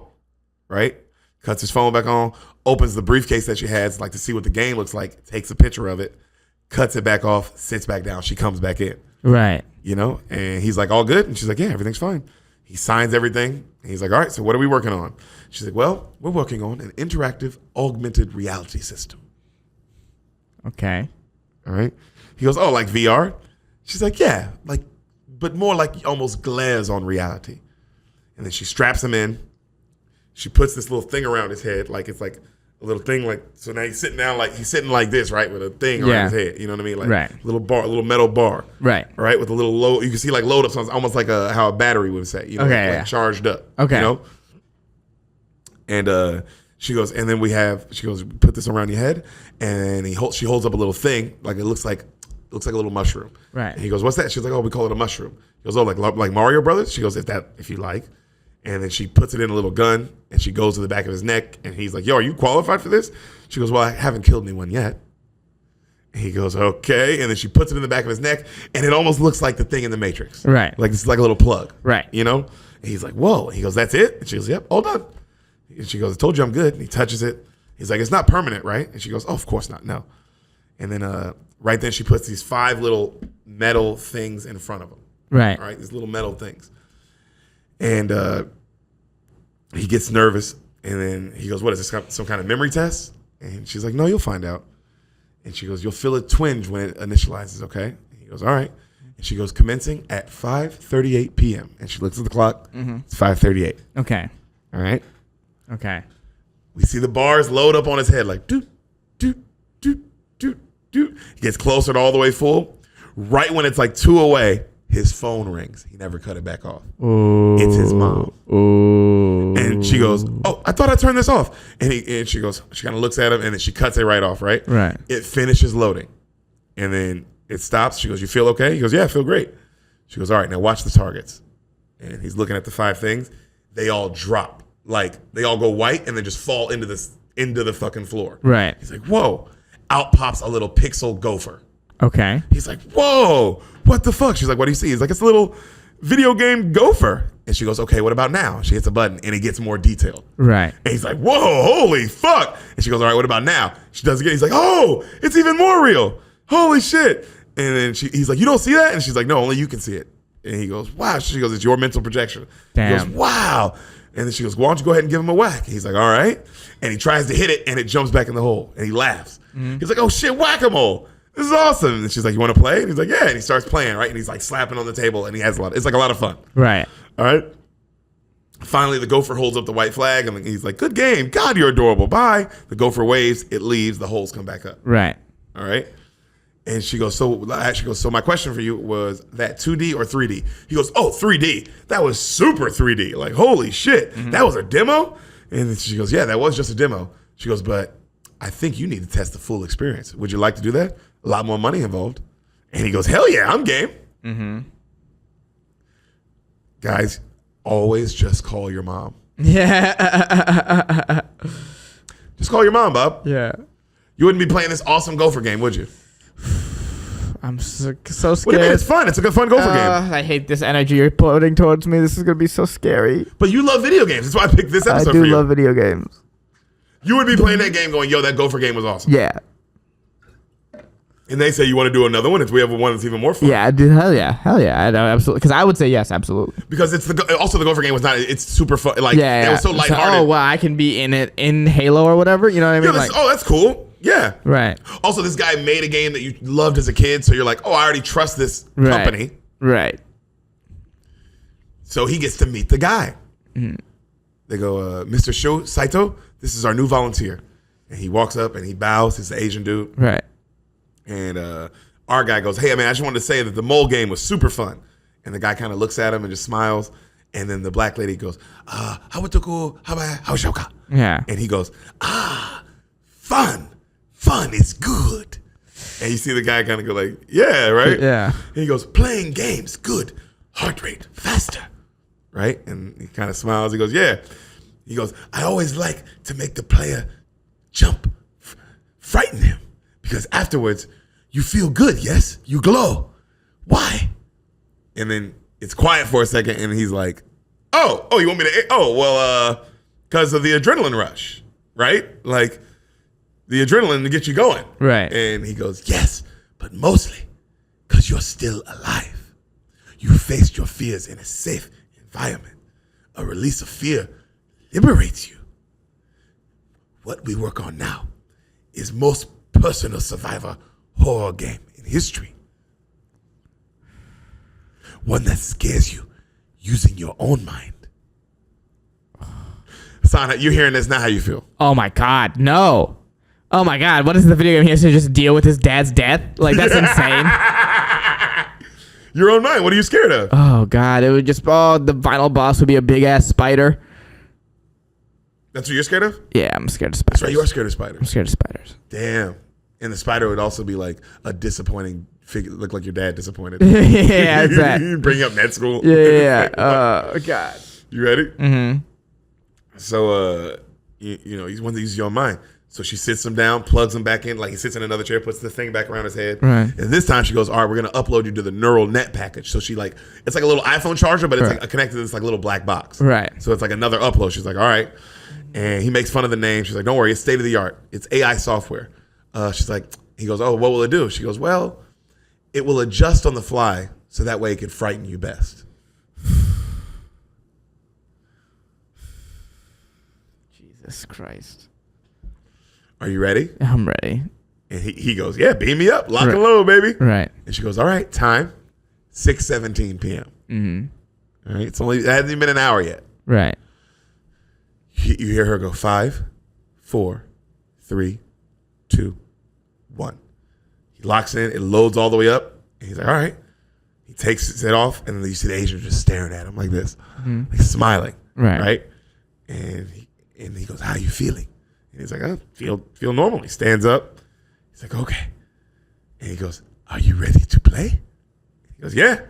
right? Cuts his phone back on, opens the briefcase that she has, like to see what the game looks like, takes a picture of it, cuts it back off, sits back down. She comes back in. Right. And he's like, all good? And she's like, yeah, everything's fine. He signs everything. And he's like, all right, so what are we working on? She's like, well, we're working on an interactive augmented reality system. Okay. All right. He goes, oh, like VR? She's like, yeah, but more like almost glares on reality. And then she straps him in. She puts this little thing around his head, like it's like a little thing, like so now he's sitting down like this, right, with a thing around his head. You know what I mean? Like right. little metal bar. Right. Right, with a little load. You can see like load up sounds almost like how a battery would say, like charged up. Okay. And she goes, and then she goes, put this around your head, and she holds up a little thing, like it looks like a little mushroom. Right. And he goes, what's that? She's like, oh, we call it a mushroom. He goes, oh, like Mario Brothers? She goes, if you like. And then she puts it in a little gun, and she goes to the back of his neck, and he's like, yo, are you qualified for this? She goes, well, I haven't killed anyone yet. And he goes, okay. And then she puts it in the back of his neck, and it almost looks like the thing in the Matrix. Right. Like it's like a little plug. Right. And he's like, whoa. And he goes, that's it? And she goes, yep, all done. And she goes, I told you I'm good. And he touches it. He's like, it's not permanent, right? And she goes, oh, of course not, no. And then right then she puts these 5 little metal things in front of him. Right. All right, these little metal things. And he gets nervous, and then he goes, what is this, some kind of memory test? And she's like, no, you'll find out. And she goes, you'll feel a twinge when it initializes, okay? And he goes, all right. And she goes, commencing at 5:38 p.m. And she looks at the clock. Mm-hmm. It's 5:38. Okay. All right. Okay. We see the bars load up on his head like doot, doot, doot, doot, doot. He gets closer to all the way full. Right when it's like 2 away, his phone rings. He never cut it back off. Ooh. It's his mom. Ooh. And she goes, oh, I thought I turned this off. And she goes, she kind of looks at him and then she cuts it right off, right? Right. It finishes loading. And then it stops. She goes, you feel okay? He goes, yeah, I feel great. She goes, all right, now watch the targets. And he's looking at the 5 things. They all drop. Like, they all go white and then just fall into the fucking floor. Right. He's like, whoa. Out pops a little pixel gopher. Okay. He's like, whoa, what the fuck? She's like, what do you see? He's like, it's a little video game gopher. And she goes, okay, what about now? She hits a button and it gets more detailed. Right. And he's like, whoa, holy fuck. And she goes, all right, what about now? She does it again. He's like, oh, it's even more real. Holy shit. And then he's like, you don't see that? And she's like, no, only you can see it. And he goes, wow. She goes, it's your mental projection. Damn. He goes, wow. And then she goes, why don't you go ahead and give him a whack? And he's like, all right. And he tries to hit it and it jumps back in the hole. And he laughs. Mm-hmm. He's like, oh shit, whack-a-mole. This is awesome. And she's like, you want to play? And he's like, yeah. And he starts playing, right? And he's like slapping on the table and he has it's like a lot of fun. Right. All right. Finally, the gopher holds up the white flag and he's like, good game. God, you're adorable. Bye. The gopher waves. It leaves. The holes come back up. Right. All right. And she goes, so my question for you was that 2D or 3D? He goes, oh, 3D. That was super 3D. Like, holy shit. Mm-hmm. That was a demo? And then she goes, yeah, that was just a demo. She goes, but I think you need to test the full experience. Would you like to do that? A lot more money involved. And he goes, hell yeah, I'm game. Mm-hmm. Guys, always just call your mom. Yeah. Just call your mom, Bob. Yeah. You wouldn't be playing this awesome gopher game, would you? I'm so scared. What do you mean? It's fun. It's a good fun gopher game. I hate this energy you're putting towards me. This is going to be so scary. But you love video games. That's why I picked this episode for you. I do love video games. You would be playing that game going, yo, that gopher game was awesome. Yeah. And they say you want to do another one if we have one that's even more fun. Yeah, dude, hell yeah. I know, absolutely. Because I would say yes, absolutely. Because also the gopher game was not, it's super fun. Like, it was so lighthearted. Oh, wow, I can be in it in Halo or whatever. You know what I mean? Yeah, that's cool. Yeah. Right. Also, this guy made a game that you loved as a kid, so you're like, oh, I already trust this company. Right. So he gets to meet the guy. Mm. They go, Mr. Sho Saito, this is our new volunteer. And he walks up and he bows. He's the Asian dude. Right. And our guy goes, hey, man, I just wanted to say that the mole game was super fun. And the guy kind of looks at him and just smiles. And then the black lady goes, yeah. And he goes, fun. Fun is good. And you see the guy kind of go like, yeah, right? Yeah. And he goes, playing games, good. Heart rate, faster. Right? And he kind of smiles. He goes, yeah. He goes, I always like to make the player jump, frighten him. Because afterwards, you feel good, yes? You glow. Why? And then it's quiet for a second, and he's like, oh, you want me to, well, because of the adrenaline rush, right? Like, the adrenaline to get you going. Right. And he goes, yes, but mostly because you're still alive. You faced your fears in a safe environment. A release of fear liberates you. What we work on now is most personal survivor horror game in history. One that scares you using your own mind. Sana, you're hearing this now. How you feel? Oh my God, no. Oh my God, what is the video game? He has to just deal with his dad's death? Like, that's insane. Your own mind. What are you scared of? Oh God, it would just, the final boss would be a big ass spider. That's what you're scared of? Yeah, I'm scared of spiders. That's right, you are scared of spiders. I'm scared of spiders. Damn. And the spider would also be like a disappointing figure, look like your dad disappointed. Yeah, exactly. Bring up med school. Yeah. Oh God. You ready? Mm-hmm. So, you know, he's one that uses your mind. So she sits him down, plugs him back in, like he sits in another chair, puts the thing back around his head. Right. And this time she goes, all right, we're going to upload you to the neural net package. So she like, it's like a little iPhone charger, but it's like connected to this like little black box. Right. So it's like another upload. She's like, all right. And he makes fun of the name. She's like, don't worry, it's state of the art. It's AI software. She's like, he goes, oh, what will it do? She goes, well, it will adjust on the fly so that way it can frighten you best. Jesus Christ. Are you ready? I'm ready. And he goes, yeah, beam me up. Lock and load, baby. Right. And she goes, all right, time, 6:17 p.m. Mm-hmm. All right, it hasn't even been an hour yet. Right. You hear her go 5, 4, 3, 2, 1. He locks in. It loads all the way up. And he's like, all right. He takes it off, and then you see the Asian just staring at him like this, like smiling, right? And he goes, "How you feeling?" And he's like, "I feel normal." He stands up. He's like, "Okay." And he goes, "Are you ready to play?" He goes, "Yeah."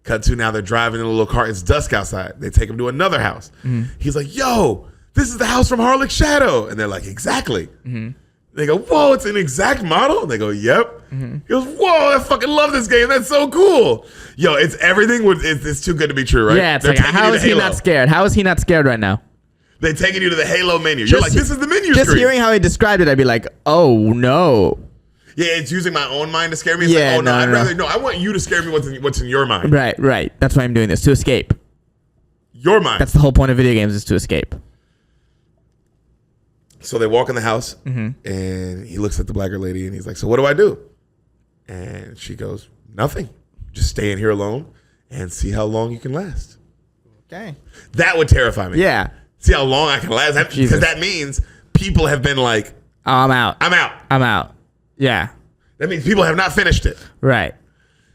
Cut to now they're driving in a little car. It's dusk outside. They take him to another house. He's like, "Yo, this is the house from Harlech Shadow," and they're like, "Exactly." They go, "Whoa, it's an exact model?" And they go, "Yep." He goes, "Whoa, I fucking love this game. That's so cool." Yo, it's everything. It's too good to be true, right? Yeah, it's like, how is he not scared? How is he not scared right now? They're taking you to the Halo menu. You're like, this is the menu Just screen. hearing how he described it, I'd be like, oh, no. Yeah, it's using my own mind to scare me. It's like, oh, no, I want you to scare me what's in your mind. Right. That's why I'm doing this, to escape. Your mind. That's the whole point of video games, is to escape. So they walk in the house, and he looks at the black girl lady, and he's like, "So what do I do?" And she goes, "Nothing. Just stay in here alone and see how long you can last." Okay. That would terrify me. Yeah. See how long I can last. Because that means people have been like, oh, I'm out. I'm out. Yeah. That means people have not finished it. Right.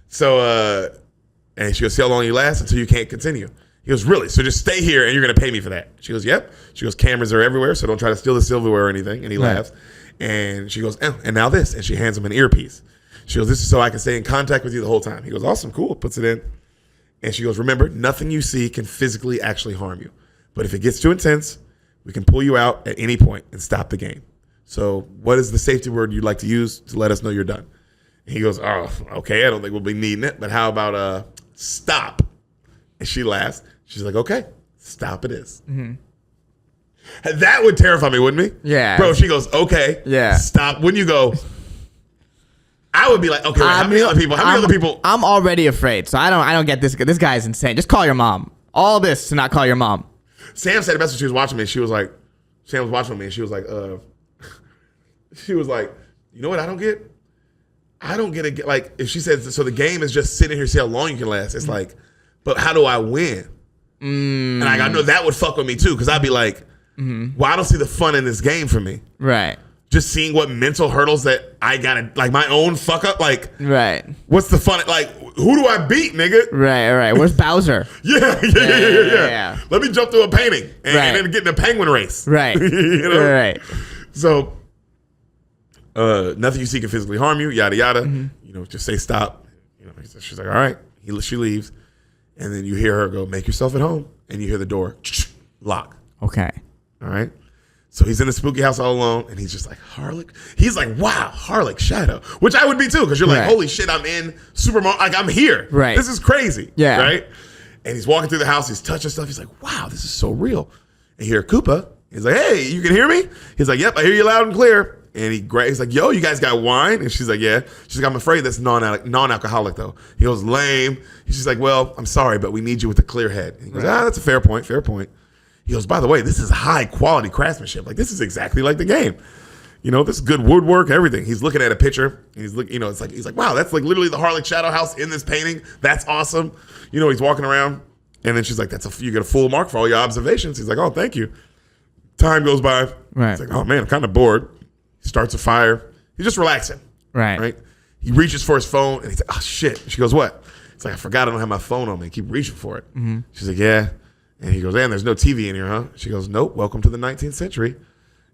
So, and she goes, "See how long you last until you can't continue." He goes, "Really? So just stay here and you're going to pay me for that?" She goes, "Yep." She goes, "Cameras are everywhere, so don't try to steal the silverware or anything." And he laughs. And she goes, "Oh, and now this." And she hands him an earpiece. She goes, "This is so I can stay in contact with you the whole time." He goes, "Awesome, cool." Puts it in. And she goes, "Remember, nothing you see can physically actually harm you. But if it gets too intense, we can pull you out at any point and stop the game. So what is the safety word you'd like to use to let us know you're done?" And he goes, "Oh, okay, I don't think we'll be needing it. But how about stop?" And she laughs. She's like, "Okay, stop it is." That would terrify me, wouldn't me? Yeah. Bro, she goes, "Okay, yeah, stop." When you go, I would be like, "Okay, wait, how many other people? I'm already afraid, so I don't get this. This guy's insane. Just call your mom. All this to not call your mom. Sam said the best when she was watching me. She was like, Sam was watching me, and she was like, "You know what? I don't get it. Like, if she says, so the game is just sitting here, see how long you can last. It's like, but how do I win?" And I know that would fuck with me too, because I'd be like, well, I don't see the fun in this game for me. Right. Just seeing what mental hurdles that I gotta, like, my own fuck up. Like, right. What's the fun? Like, who do I beat, nigga? Right. Where's Bowser? Yeah. Let me jump through a painting and then get in a penguin race. Right. You know? Right. So, nothing you see can physically harm you. Yada yada. You know, just say stop. You know, she's like, all right. She leaves, and then you hear her go, "Make yourself at home," and you hear the door lock. Okay. All right. So he's in the spooky house all alone, and he's just like, Harlech. He's like, wow, Harlech Shadow, which I would be too, because you're like, holy shit, I'm in Super Mario. Like, I'm here. Right. This is crazy. Yeah. Right. And he's walking through the house. He's touching stuff. He's like, wow, this is so real. And you hear Koopa. He's like, "Hey, you can hear me?" He's like, "Yep, I hear you loud and clear." And he's like, "Yo, you guys got wine?" And she's like, "Yeah." She's like, "I'm afraid that's non-alcoholic though." He goes, "Lame." She's like, "Well, I'm sorry, but we need you with a clear head." And he goes, "That's a fair point. He goes, "By the way, this is high quality craftsmanship. Like, this is exactly like the game. You know, this is good woodwork, everything." He's looking at a picture. And he's looking, he's like, "Wow, that's like literally the Harlech Shadow house in this painting. That's awesome." You know, he's walking around, and then she's like, you get a full mark for all your observations. He's like, "Oh, thank you." Time goes by. Right. He's like, "Oh man, I'm kind of bored." He starts a fire. He's just relaxing. Right. He reaches for his phone, and he's like, "Oh shit." She goes, "What?" It's like, "I forgot I don't have my phone on me." I keep reaching for it. She's like, "Yeah." And he goes, "And there's no TV in here, huh?" She goes, "Nope. Welcome to the 19th century."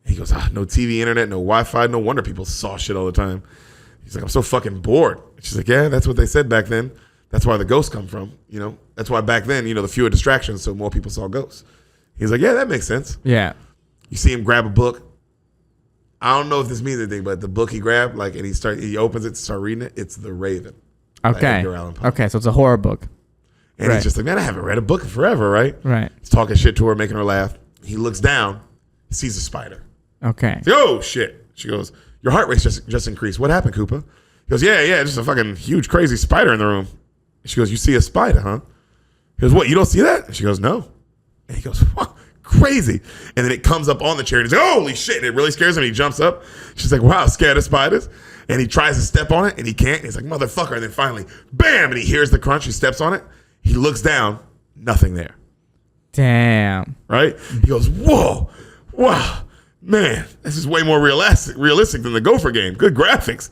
And he goes, "No TV, internet, no Wi-Fi. No wonder people saw shit all the time." He's like, "I'm so fucking bored." She's like, "Yeah, that's what they said back then. That's where the ghosts come from. You know, that's why back then, the fewer distractions, so more people saw ghosts." He's like, "Yeah, that makes sense." Yeah. You see him grab a book. I don't know if this means anything, but the book he grabbed, like, and he opens it to start reading it. It's The Raven. Okay. Okay, so it's a horror book. And he's just like, "Man, I haven't read a book in forever," right? Right. He's talking shit to her, making her laugh. He looks down, he sees a spider. Okay. He's like, "Oh shit!" She goes, "Your heart rate just increased. What happened, Koopa?" He goes, Yeah, just a fucking huge, crazy spider in the room." She goes, "You see a spider, huh?" He goes, "What? You don't see that?" And she goes, "No." And he goes, "Wow, crazy." And then it comes up on the chair, and he's like, "Holy shit!" And it really scares him. He jumps up. She's like, "Wow, scared of spiders?" And he tries to step on it, and he can't. And he's like, "Motherfucker!" And then finally, bam! And he hears the crunch. He steps on it. He looks down. Nothing there. Damn. Right? He goes, whoa, wow, man, this is way more realistic than the Gopher game. Good graphics.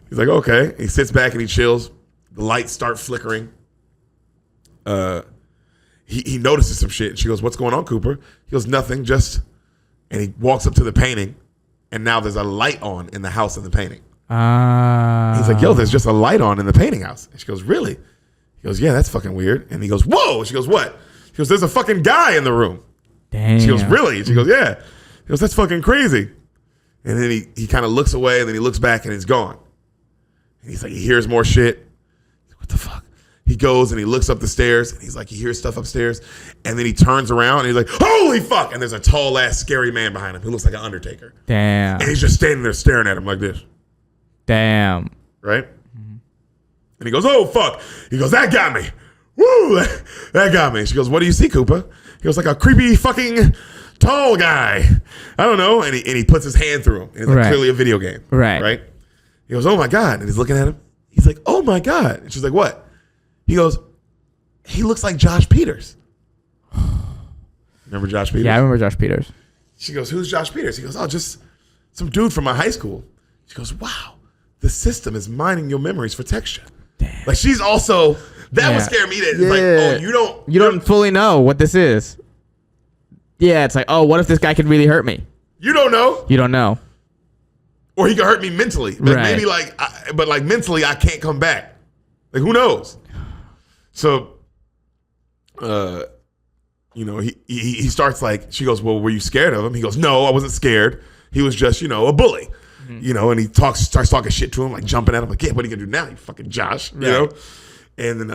He's like, okay. He sits back and he chills. The lights start flickering. He notices some shit. She goes, what's going on, Cooper? He goes, nothing, just, and he walks up to the painting, and now there's a light on in the house in the painting. He's like, yo, there's just a light on in the painting house. And she goes, really? He goes, yeah, that's fucking weird. And he goes, whoa. She goes, what? He goes, there's a fucking guy in the room. Damn. She goes, really? She goes, yeah. He goes, that's fucking crazy. And then he kind of looks away, and then he looks back, and he's gone. And he's like, he hears more shit. What the fuck? He goes and he looks up the stairs, and he's like, he hears stuff upstairs, and then he turns around and he's like, holy fuck! And there's a tall ass scary man behind him who looks like an Undertaker. Damn. And he's just standing there staring at him like this. Damn. Right? Mm-hmm. And he goes, oh fuck! He goes, that got me. Woo! That got me. She goes, what do you see, Koopa? He goes, like a creepy fucking tall guy. I don't know. And he puts his hand through him. And it's like clearly a video game. Right. He goes, oh my God. And he's looking at him. He's like, oh my God. And she's like, what? He goes, he looks like Josh Peters. Remember Josh Peters? Yeah, I remember Josh Peters. She goes, who's Josh Peters? He goes, oh, just some dude from my high school. She goes, wow, the system is mining your memories for texture. Damn. Like she's also, that would scare me. That it's like, oh, you don't fully know what this is. Yeah, it's like, oh, what if this guy could really hurt me? You don't know. You don't know. Or he could hurt me mentally. Like maybe but mentally I can't come back. Like who knows? So, he starts like, she goes, well, were you scared of him? He goes, no, I wasn't scared. He was just, a bully, and he starts talking shit to him, like jumping at him, like, yeah, what are you gonna do now, you fucking Josh, you know? And then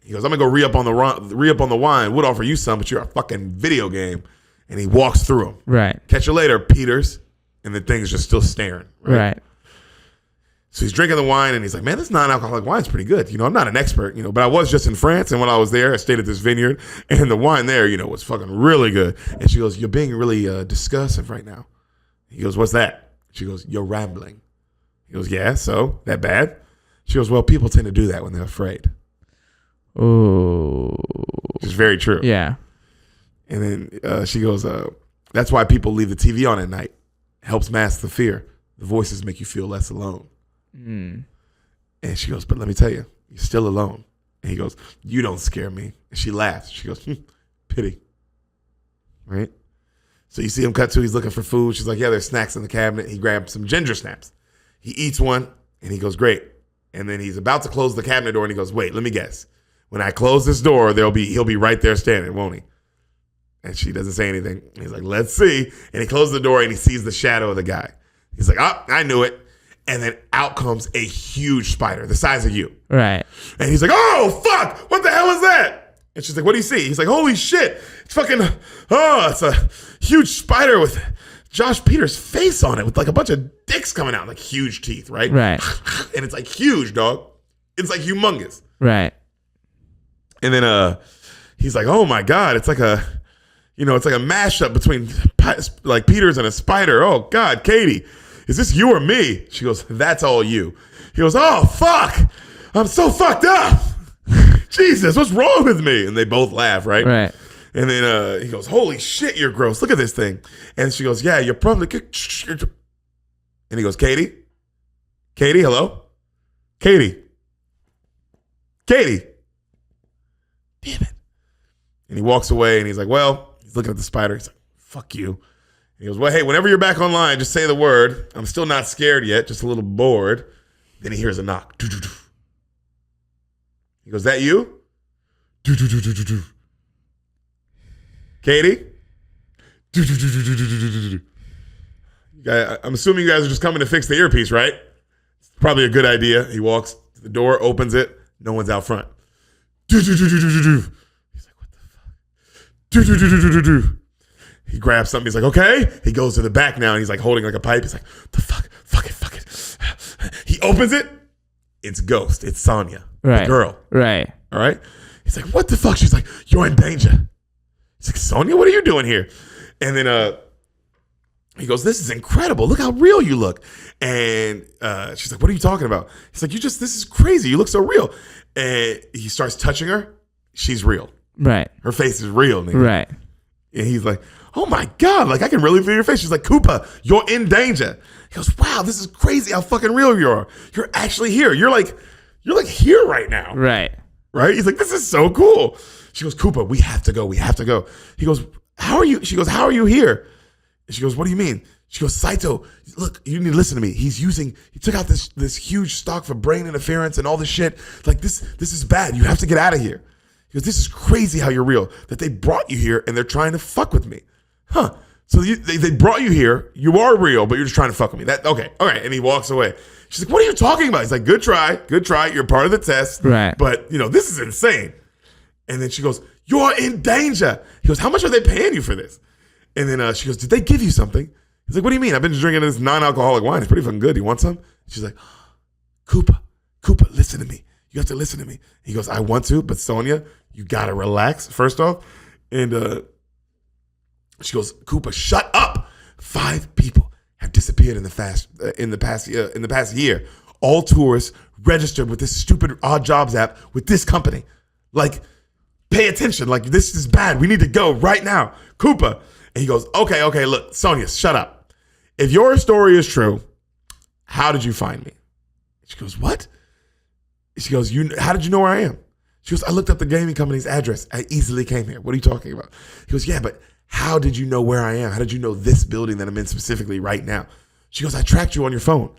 he goes, I'm gonna go re-up on the wine. Would offer you some, but you're a fucking video game. And he walks through him. Right. Catch you later, Peters. And the thing's just still staring. Right. So he's drinking the wine, and he's like, man, this non-alcoholic wine's pretty good. I'm not an expert, but I was just in France, and when I was there, I stayed at this vineyard, and the wine there, was fucking really good. And she goes, you're being really discursive right now. He goes, what's that? She goes, you're rambling. He goes, yeah, so? That bad? She goes, well, people tend to do that when they're afraid. Ooh. Which is very true. Yeah. And then she goes, that's why people leave the TV on at night. Helps mask the fear. The voices make you feel less alone. And she goes, but let me tell you, you're still alone. And he goes, you don't scare me. And she laughs. She goes, pity. Right? So you see him cut to, he's looking for food. She's like, yeah, there's snacks in the cabinet. He grabs some ginger snaps. He eats one, and he goes, great. And then he's about to close the cabinet door, and he goes, wait, let me guess. When I close this door, he'll be right there standing, won't he? And she doesn't say anything. And he's like, let's see. And he closes the door, and he sees the shadow of the guy. He's like, oh, I knew it. And then out comes a huge spider, the size of you. Right. And he's like, oh, fuck, what the hell is that? And she's like, what do you see? He's like, holy shit, it's fucking, it's a huge spider with Josh Peters' face on it with like a bunch of dicks coming out, like huge teeth, right? Right. And it's like huge, dog. It's like humongous. Right. And then he's like, oh my God, it's like a mashup between like Peters and a spider. Oh God, Katie. Is this you or me? She goes, that's all you. He goes, oh, fuck. I'm so fucked up. Jesus, what's wrong with me? And they both laugh, right? Right. And then he goes, holy shit, you're gross. Look at this thing. And she goes, yeah, you're probably... And he goes, Katie? Katie, hello? Katie? Damn it. And he walks away, and he's like, well, he's looking at the spider. He's like, fuck you. He goes, well, hey, whenever you're back online, just say the word. I'm still not scared yet, just a little bored. Then he hears a knock. He goes, that you? Katie? I'm assuming you guys are just coming to fix the earpiece, right? It's probably a good idea. He walks to the door, opens it. No one's out front. He's like, what the fuck? He grabs something. He's like, okay. He goes to the back now, and he's like holding like a pipe. He's like, the fuck? Fuck it. He opens it. It's Ghost. It's Sonya, the girl. Right. All right. He's like, what the fuck? She's like, you're in danger. He's like, Sonya, what are you doing here? And then he goes, this is incredible. Look how real you look. And she's like, what are you talking about? He's like, this is crazy. You look so real. And he starts touching her. She's real. Right. Her face is real, nigga. Right. And he's like, oh my God, like I can really feel your face. She's like, Koopa, you're in danger. He goes, wow, this is crazy how fucking real you are. You're actually here. You're like here right now. Right. Right? He's like, this is so cool. She goes, Koopa, we have to go. We have to go. He goes, how are you? She goes, how are you here? And she goes, what do you mean? She goes, Saito, look, you need to listen to me. He took out this huge stock for brain interference and all this shit. Like this is bad. You have to get out of here. He goes, this is crazy how you're real. That they brought you here and they're trying to fuck with me. Huh. So they brought you here. You are real, but you're just trying to fuck with me. Okay. All right. And he walks away. She's like, what are you talking about? He's like, good try. You're part of the test. Right. But, this is insane. And then she goes, you're in danger. He goes, how much are they paying you for this? And then she goes, did they give you something? He's like, what do you mean? I've been drinking this non-alcoholic wine. It's pretty fucking good. You want some? She's like, Koopa, listen to me. You have to listen to me. He goes, I want to, but Sonia, you got to relax, first off. And she goes, Koopa, shut up. 5 people have disappeared in the past year. All tourists registered with this stupid odd jobs app with this company. Like, pay attention. Like, this is bad. We need to go right now. Koopa. And he goes, okay, look, Sonia, shut up. If your story is true, how did you find me? She goes, what? She goes, how did you know where I am? She goes, I looked up the gaming company's address. I easily came here. What are you talking about? He goes, yeah, but how did you know where I am? How did you know this building that I'm in specifically right now? She goes, I tracked you on your phone.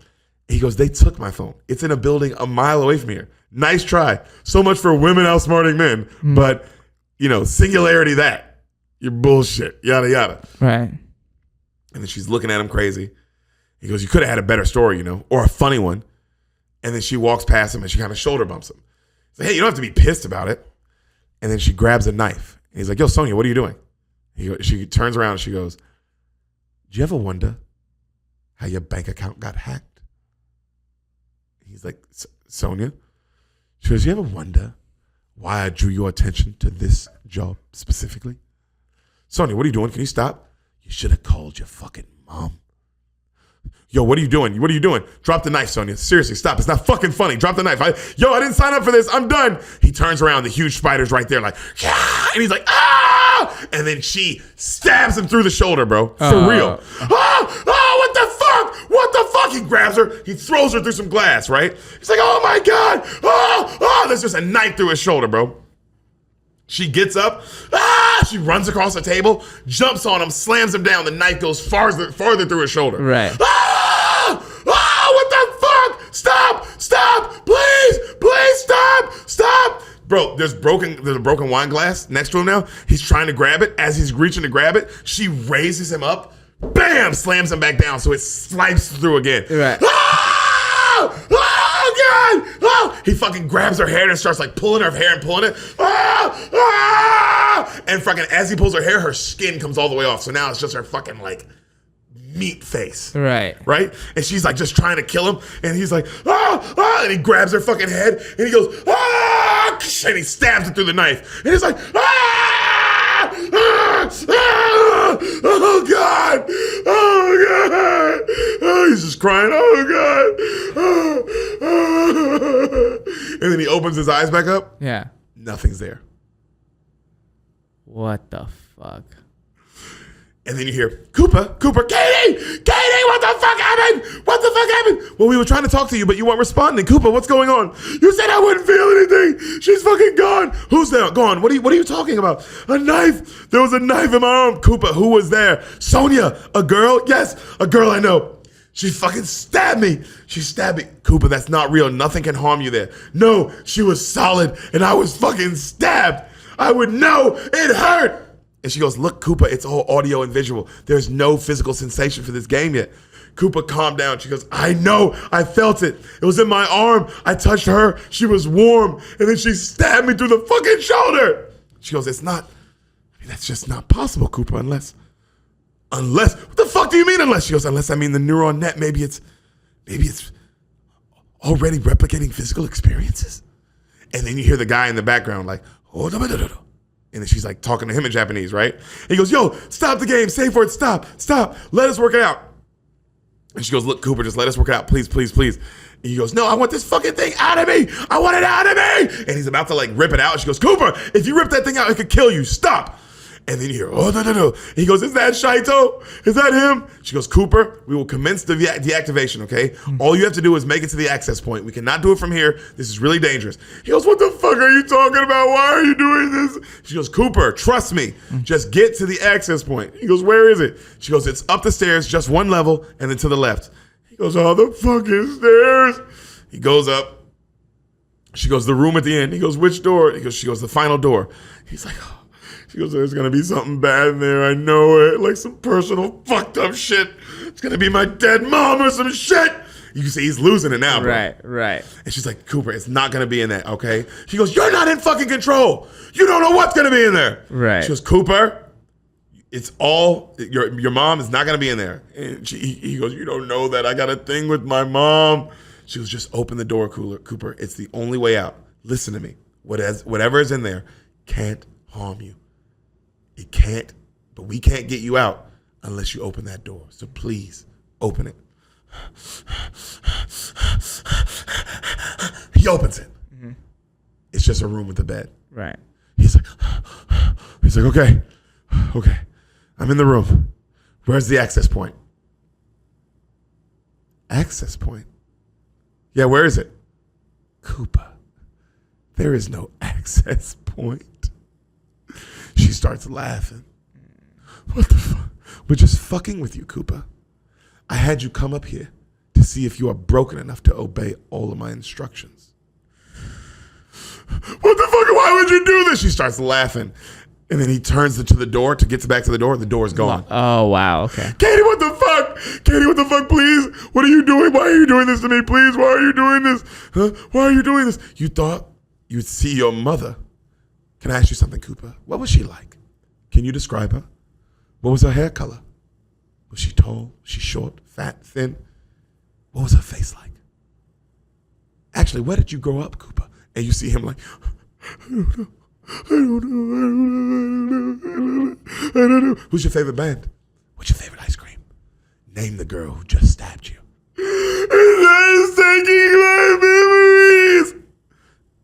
And he goes, they took my phone. It's in a building a mile away from here. Nice try. So much for women outsmarting men. But, singularity that. You're bullshit. Yada, yada. Right. And then she's looking at him crazy. He goes, you could have had a better story, or a funny one. And then she walks past him and she kind of shoulder bumps him. He's like, hey, you don't have to be pissed about it. And then she grabs a knife. And he's like, yo, Sonia, what are you doing? She turns around and she goes, do you ever wonder how your bank account got hacked? He's like, Sonia? She goes, you ever wonder why I drew your attention to this job specifically? Sonia, what are you doing? Can you stop? You should have called your fucking mom. Yo, what are you doing? What are you doing? Drop the knife, Sonia. Seriously, stop. It's not fucking funny. Drop the knife. I didn't sign up for this. I'm done. He turns around. The huge spider's right there like, yeah! And he's like, ah! And then she stabs him through the shoulder, bro. For real. What the fuck? What the fuck? He grabs her. He throws her through some glass, right? He's like, oh my God. There's just a knife through his shoulder, bro. She gets up, she runs across the table, jumps on him, slams him down. The knife goes farther through his shoulder. Right. What the fuck? Stop, please stop. Bro, there's a broken wine glass next to him now. He's trying to grab it. As he's reaching to grab it, she raises him up, bam, slams him back down so it slices through again. Right. Oh, God! He fucking grabs her hair and starts like pulling her hair and pulling it. And fucking as he pulls her hair, her skin comes all the way off. So now it's just her fucking like meat face. Right. Right? And she's like just trying to kill him. And he's like, and he grabs her fucking head and he goes, and he stabs it through the knife. And he's like, oh God. He's just crying, oh God. And then he opens his eyes back up. Yeah. Nothing's there. What the fuck? And then you hear, Koopa, Katie, what the fuck happened? Well, we were trying to talk to you, but you weren't responding. Koopa, what's going on? You said I wouldn't feel anything. She's fucking gone. Who's there? Gone. What are you talking about? A knife. There was a knife in my arm. Koopa, who was there? Sonia, a girl? Yes, a girl I know. She fucking stabbed me. She stabbed me. Koopa, that's not real. Nothing can harm you there. No, she was solid and I was fucking stabbed. I would know. It hurt. And she goes, look, Koopa, it's all audio and visual. There's no physical sensation for this game yet. Koopa, calm down. She goes, I know. I felt it. It was in my arm. I touched her. She was warm. And then she stabbed me through the fucking shoulder. She goes, that's just not possible, Koopa, unless, what the fuck do you mean unless? She goes, unless I mean the neuron net. Maybe it's already replicating physical experiences. And then you hear the guy in the background like, oh, and then she's like talking to him in Japanese, right? And he goes, yo, stop the game. Save for it. Stop. Let us work it out. And she goes, look, Cooper, just let us work it out. Please. And he goes, no, I want this fucking thing out of me. I want it out of me. And he's about to like rip it out. And she goes, Cooper, if you rip that thing out, it could kill you. Stop. And then you hear, oh, no. He goes, is that Shaito? Is that him? She goes, Cooper, we will commence the deactivation, okay? All you have to do is make it to the access point. We cannot do it from here. This is really dangerous. He goes, what the fuck are you talking about? Why are you doing this? She goes, Cooper, trust me. Just get to the access point. He goes, where is it? She goes, it's up the stairs, just one level, and then to the left. He goes, oh, the fucking stairs. He goes up. She goes, the room at the end. He goes, which door? She goes, the final door. He's like, oh. She goes, there's going to be something bad in there. I know it. Like some personal fucked up shit. It's going to be my dead mom or some shit. You can see he's losing it now, bro. Right. And she's like, Cooper, it's not going to be in that, okay? She goes, you're not in fucking control. You don't know what's going to be in there. Right. She goes, Cooper, it's all, your mom is not going to be in there. And he goes, you don't know that. I got a thing with my mom. She goes, just open the door, Cooper. It's the only way out. Listen to me. Whatever is in there can't harm you. It can't, but we can't get you out unless you open that door. So please, open it. He opens it. Mm-hmm. It's just a room with a bed. Right. He's like, okay. I'm in the room. Where's the access point? Access point? Yeah, where is it? Koopa. There is no access point. She starts laughing. What the fuck? We're just fucking with you, Koopa. I had you come up here to see if you are broken enough to obey all of my instructions. What the fuck? Why would you do this? She starts laughing. And then he turns to the door to get back to the door. The door is gone. Oh, wow. Okay. Katie, what the fuck? Katie, what the fuck, please? What are you doing? Why are you doing this to me, please? Why are you doing this? Huh? Why are you doing this? You thought you'd see your mother. Can I ask you something, Koopa? What was she like? Can you describe her? What was her hair color? Was she tall? Was she short? Fat? Thin? What was her face like? Actually, where did you grow up, Koopa? And you see him like, I don't know. Who's your favorite band? What's your favorite ice cream? Name the girl who just stabbed you. And that is taking my memories.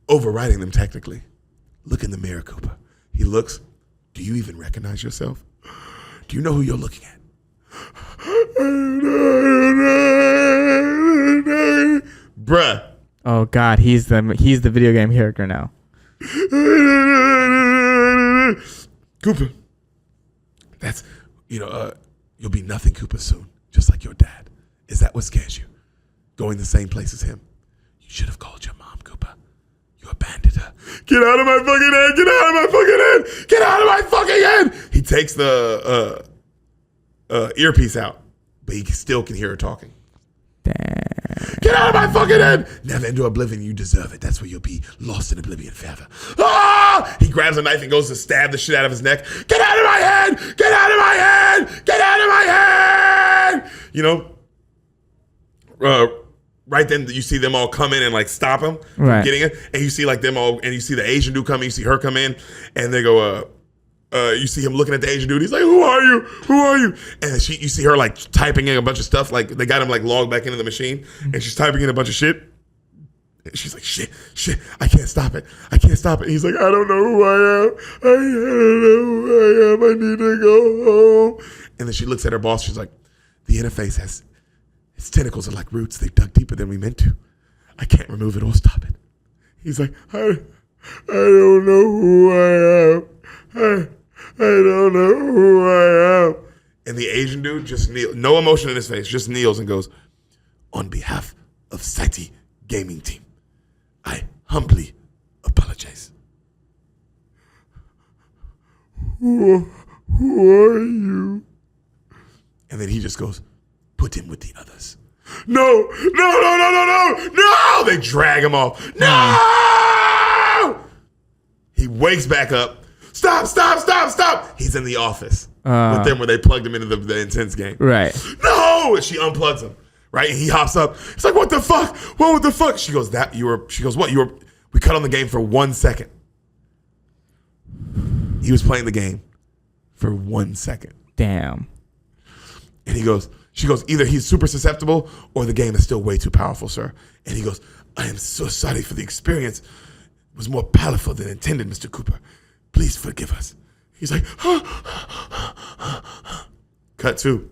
Overriding them technically. Look in the mirror, Koopa. He looks. Do you even recognize yourself? Do you know who you're looking at? Bruh. Oh God, he's the video game character now. Koopa. That's, you'll be nothing, Koopa, soon. Just like your dad. Is that what scares you? Going the same place as him? You should have called your mom, Koopa. You abandoned her. Get out of my fucking head. Get out of my fucking head. Get out of my fucking head. He takes the earpiece out, but he still can hear her talking. Damn. Get out of my fucking head. Never into oblivion. You deserve it. That's where you'll be lost in oblivion forever. Ah! He grabs a knife and goes to stab the shit out of his neck. Get out of my head. Get out of my head. Get out of my head. Right then you see them all come in and like stop him from getting it. And you see like them all, and you see the Asian dude coming, you see her come in, and they go, you see him looking at the Asian dude. He's like, who are you? Who are you? And you see her like typing in a bunch of stuff. Like they got him like logged back into the machine, and she's typing in a bunch of shit. And she's like, shit, I can't stop it. And he's like, I don't know who I am. I don't know who I am. I need to go home. And then she looks at her boss. She's like, the interface has, its tentacles are like roots. They dug deeper than we meant to. I can't remove it or stop it. He's like, I don't know who I am. I don't know who I am. And the Asian dude just kneels, no emotion in his face, just kneels and goes, on behalf of Saiti Gaming Team, I humbly apologize. Who are you? And then he just goes, put him with the others. No. They drag him off. No! He wakes back up. Stop. He's in the office with them where they plugged him into the Intense game. Right. No! And she unplugs him. Right? And he hops up. He's like, what the fuck? What the fuck? She goes, we cut on the game for 1 second. He was playing the game for 1 second. Damn. And he goes, She goes, either he's super susceptible or the game is still way too powerful, sir. And he goes, I am so sorry for the experience. It was more powerful than intended, Mr. Cooper. Please forgive us. He's like, Cut 2.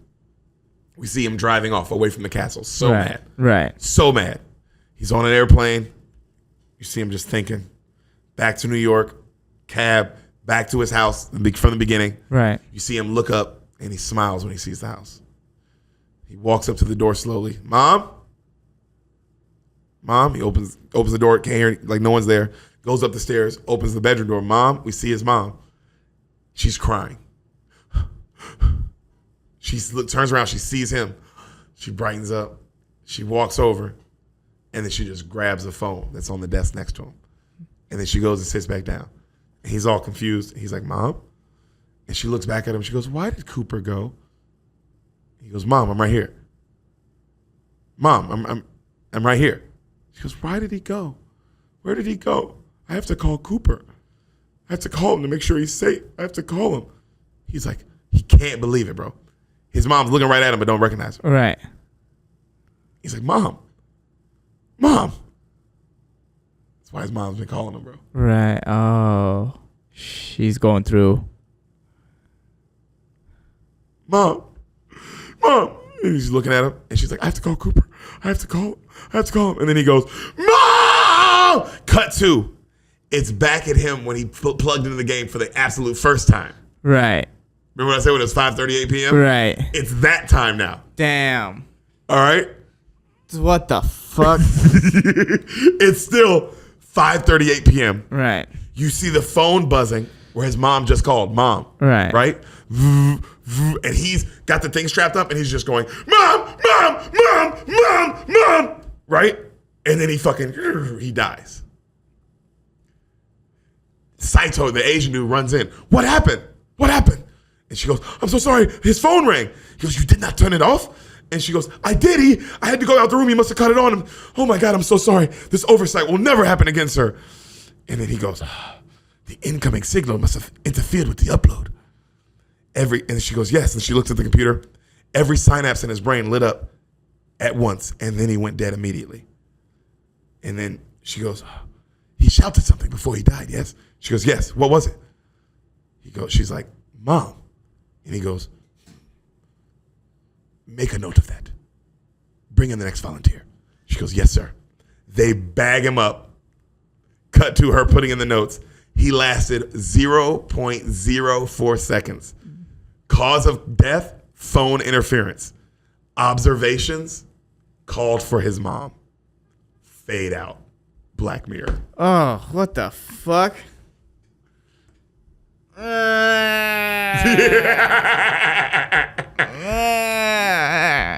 We see him driving off away from the castle. So mad. Right. So mad. He's on an airplane. You see him just thinking. Back to New York. Cab. Back to his house from the beginning. Right. You see him look up and he smiles when he sees the house. He walks up to the door slowly. Mom? He opens the door. Can't hear, like no one's there. Goes up the stairs. Opens the bedroom door. Mom? We see his mom. She's crying. She turns around. She sees him. She brightens up. She walks over. And then she just grabs the phone that's on the desk next to him. And then she goes and sits back down. And he's all confused. He's like, Mom? And she looks back at him. She goes, why did Cooper go? He goes, Mom, I'm right here. Mom, I'm right here. She goes, why did he go? Where did he go? I have to call Cooper. I have to call him to make sure he's safe. I have to call him. He's like, he can't believe it, bro. His mom's looking right at him but don't recognize him. Right. He's like, Mom. That's why his mom's been calling him, bro. Right. Oh, she's going through. Mom. And he's looking at him, and she's like, I have to call Cooper. I have to call him. And then he goes, Mom! Cut 2. It's back at him when he plugged into the game for the absolute first time. Right. Remember what I said when it was 5:38 p.m.? Right. It's that time now. Damn. All right? What the fuck? It's still 5:38 p.m. Right. You see the phone buzzing where his mom just called. Mom. Right. Right? And he's got the thing strapped up and he's just going, Mom! Right? And then he dies. Saito, the Asian dude, runs in. What happened? And she goes, I'm so sorry. His phone rang. He goes, you did not turn it off? And she goes, I did. I had to go out the room. He must have cut it on him. Oh my God, I'm so sorry. This oversight will never happen again, sir. And then he goes, the incoming signal must have interfered with the upload. And she goes, yes. And she looks at the computer. Every synapse in his brain lit up at once. And then he went dead immediately. And then she goes, he shouted something before he died, yes? She goes, yes. What was it? She's like, Mom. And he goes, make a note of that. Bring in the next volunteer. She goes, yes, sir. They bag him up. Cut to her putting in the notes. He lasted 0.04 seconds. Cause of death, phone interference. Observations, called for his mom. Fade out. Black Mirror. Oh, what the fuck?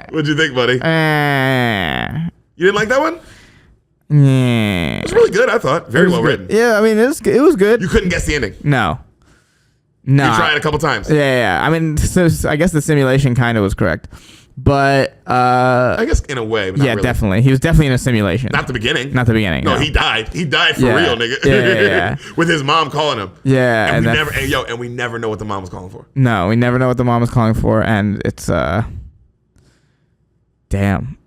What'd you think, buddy? You didn't like that one? Yeah. It was really good, I thought. Very well written. Yeah, I mean, it was good. You couldn't guess the ending. No. You tried a couple times. Yeah. I mean, so I guess the simulation kind of was correct. But I guess in a way, but not really. Definitely. He was definitely in a simulation. Not the beginning. Not the beginning. No, he died. He died for real, nigga. Yeah. With his mom calling him. Yeah. And we never know what the mom was calling for. No, we never know what the mom was calling for, and it's damn,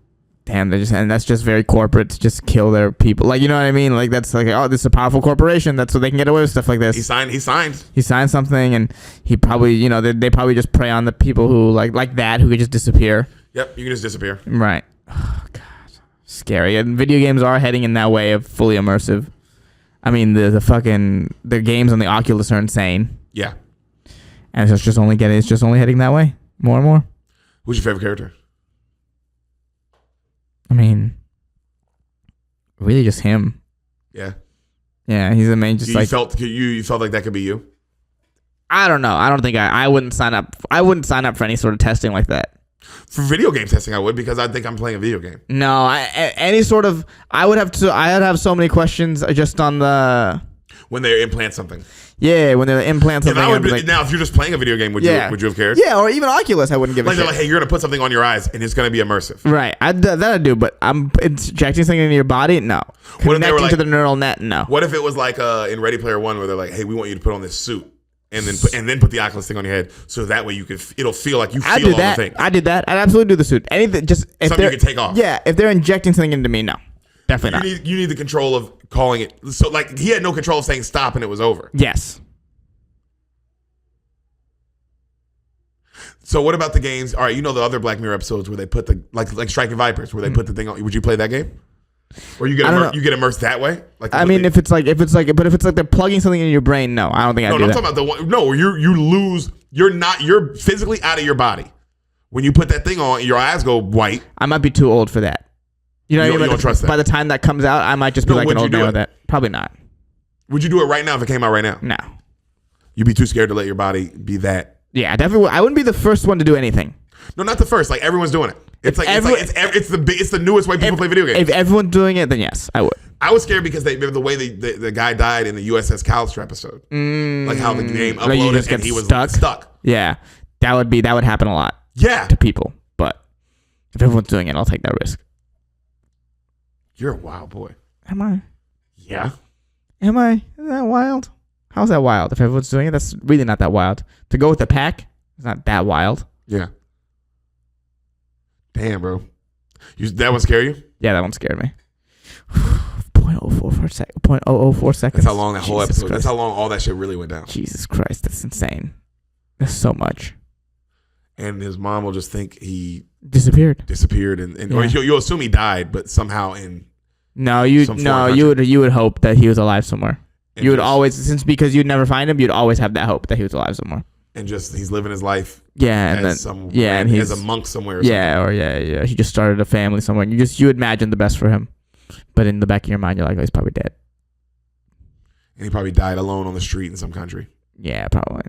and that's just very corporate to just kill their people. Like, you know what I mean? Like, that's like, oh, this is a powerful corporation. That's so they can get away with stuff like this. He signed something, and he probably, they probably just prey on the people who like that, who could just disappear. Yep, you can just disappear. Right. Oh, God. Scary. And video games are heading in that way of fully immersive. I mean, the games on the Oculus are insane. Yeah. And it's just only heading that way more and more. Who's your favorite character? I mean, really just him. Yeah. Yeah, he's the main. You felt like that could be you? I don't know. I don't think I wouldn't sign up. I wouldn't sign up for any sort of testing like that. For video game testing, I would, because I think I'm playing a video game. No, any sort of. I'd have so many questions just on the. When they implant something. Yeah, when they implant something. Now, if you're just playing a video game, would you have cared? Yeah, or even Oculus, I wouldn't give a shit. They're like, hey, you're going to put something on your eyes, and it's going to be immersive. Right. That I do, but injecting something into your body? No. Connecting to the neural net? No. What if it was like in Ready Player One, where they're like, hey, we want you to put on this suit, and then put the Oculus thing on your head, so that way it'll feel like you feel all the things. I did that. I'd absolutely do the suit. Anything, just if something you can take off. Yeah, if they're injecting something into me, no, definitely not. You need the control of calling it. So like he had no control of saying stop and it was over. Yes. So what about the games? All right, you know the other Black Mirror episodes where they put the like Striking Vipers, where they put the thing on. Would you play that game? Or you get immersed that way? Like I mean, if it's like they're plugging something in your brain, no, I don't think I do that. I'm talking about the one. No, you lose. You're physically out of your body when you put that thing on. Your eyes go white. I might be too old for that. You know what I mean? You don't trust that. By the time that comes out, I might just be like an old man with that. Probably not. Would you do it right now if it came out right now? No. You'd be too scared to let your body be that. Yeah, definitely. I wouldn't be the first one to do anything. No, not the first. Like everyone's doing it. It's the newest way people play video games. If everyone's doing it, then yes, I would. I was scared because the way the guy died in the USS Callister episode, like how the game uploaded and he was stuck. Yeah, that would happen a lot. Yeah, to people. But if everyone's doing it, I'll take that risk. You're a wild boy. Am I? Yeah. Am I? Is that wild? How's that wild? If everyone's doing it, that's really not that wild. To go with the pack, it's not that wild. Yeah. Damn, bro. That one scare you? Yeah, that one scared me. 0.04 seconds. That's how long that whole episode. Christ. That's how long all that shit really went down. Jesus Christ, that's insane. That's so much. And his mom will just think he disappeared, and or you'll assume he died, but somehow in you would hope that he was alive somewhere. And you would always, because you'd never find him, you'd always have that hope that he was alive somewhere. And just he's living his life. Yeah, and and he's as a monk somewhere. He just started a family somewhere. And you imagine the best for him, but in the back of your mind, you're like, oh, he's probably dead. And he probably died alone on the street in some country. Yeah, probably.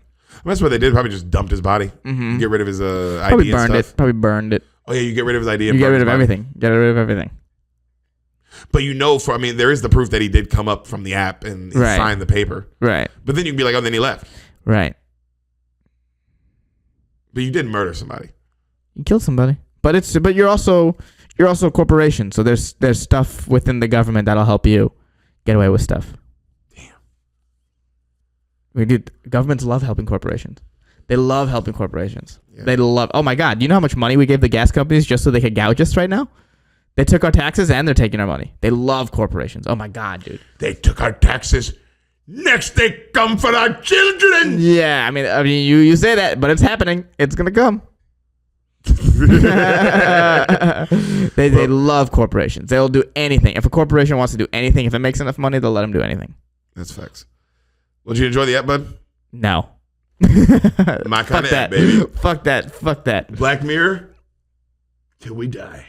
That's what they did. Probably just dumped his body. Mm-hmm. Get rid of his ID and stuff. Probably burned it. Oh yeah, you get rid of his ID. You get rid of everything. Get rid of everything. But there is the proof that he did come up from the app and he signed the paper. Right. But then you can be like, oh, then he left. Right. But you didn't murder somebody. You killed somebody. But you're also a corporation, so there's stuff within the government that'll help you get away with stuff. Damn. Governments love helping corporations. They love helping corporations. Yeah. They love. Oh my God! You know how much money we gave the gas companies just so they could gouge us right now? They took our taxes and they're taking our money. They love corporations. Oh my God, dude! They took our taxes. Next, they come for our children. Yeah, I mean, you say that, but it's happening. It's gonna come. They love corporations. They'll do anything. If a corporation wants to do anything, if it makes enough money, they'll let them do anything. That's facts. Well, did you enjoy the app, bud? No. My kind of app, baby. Fuck that. Black Mirror. Till we die.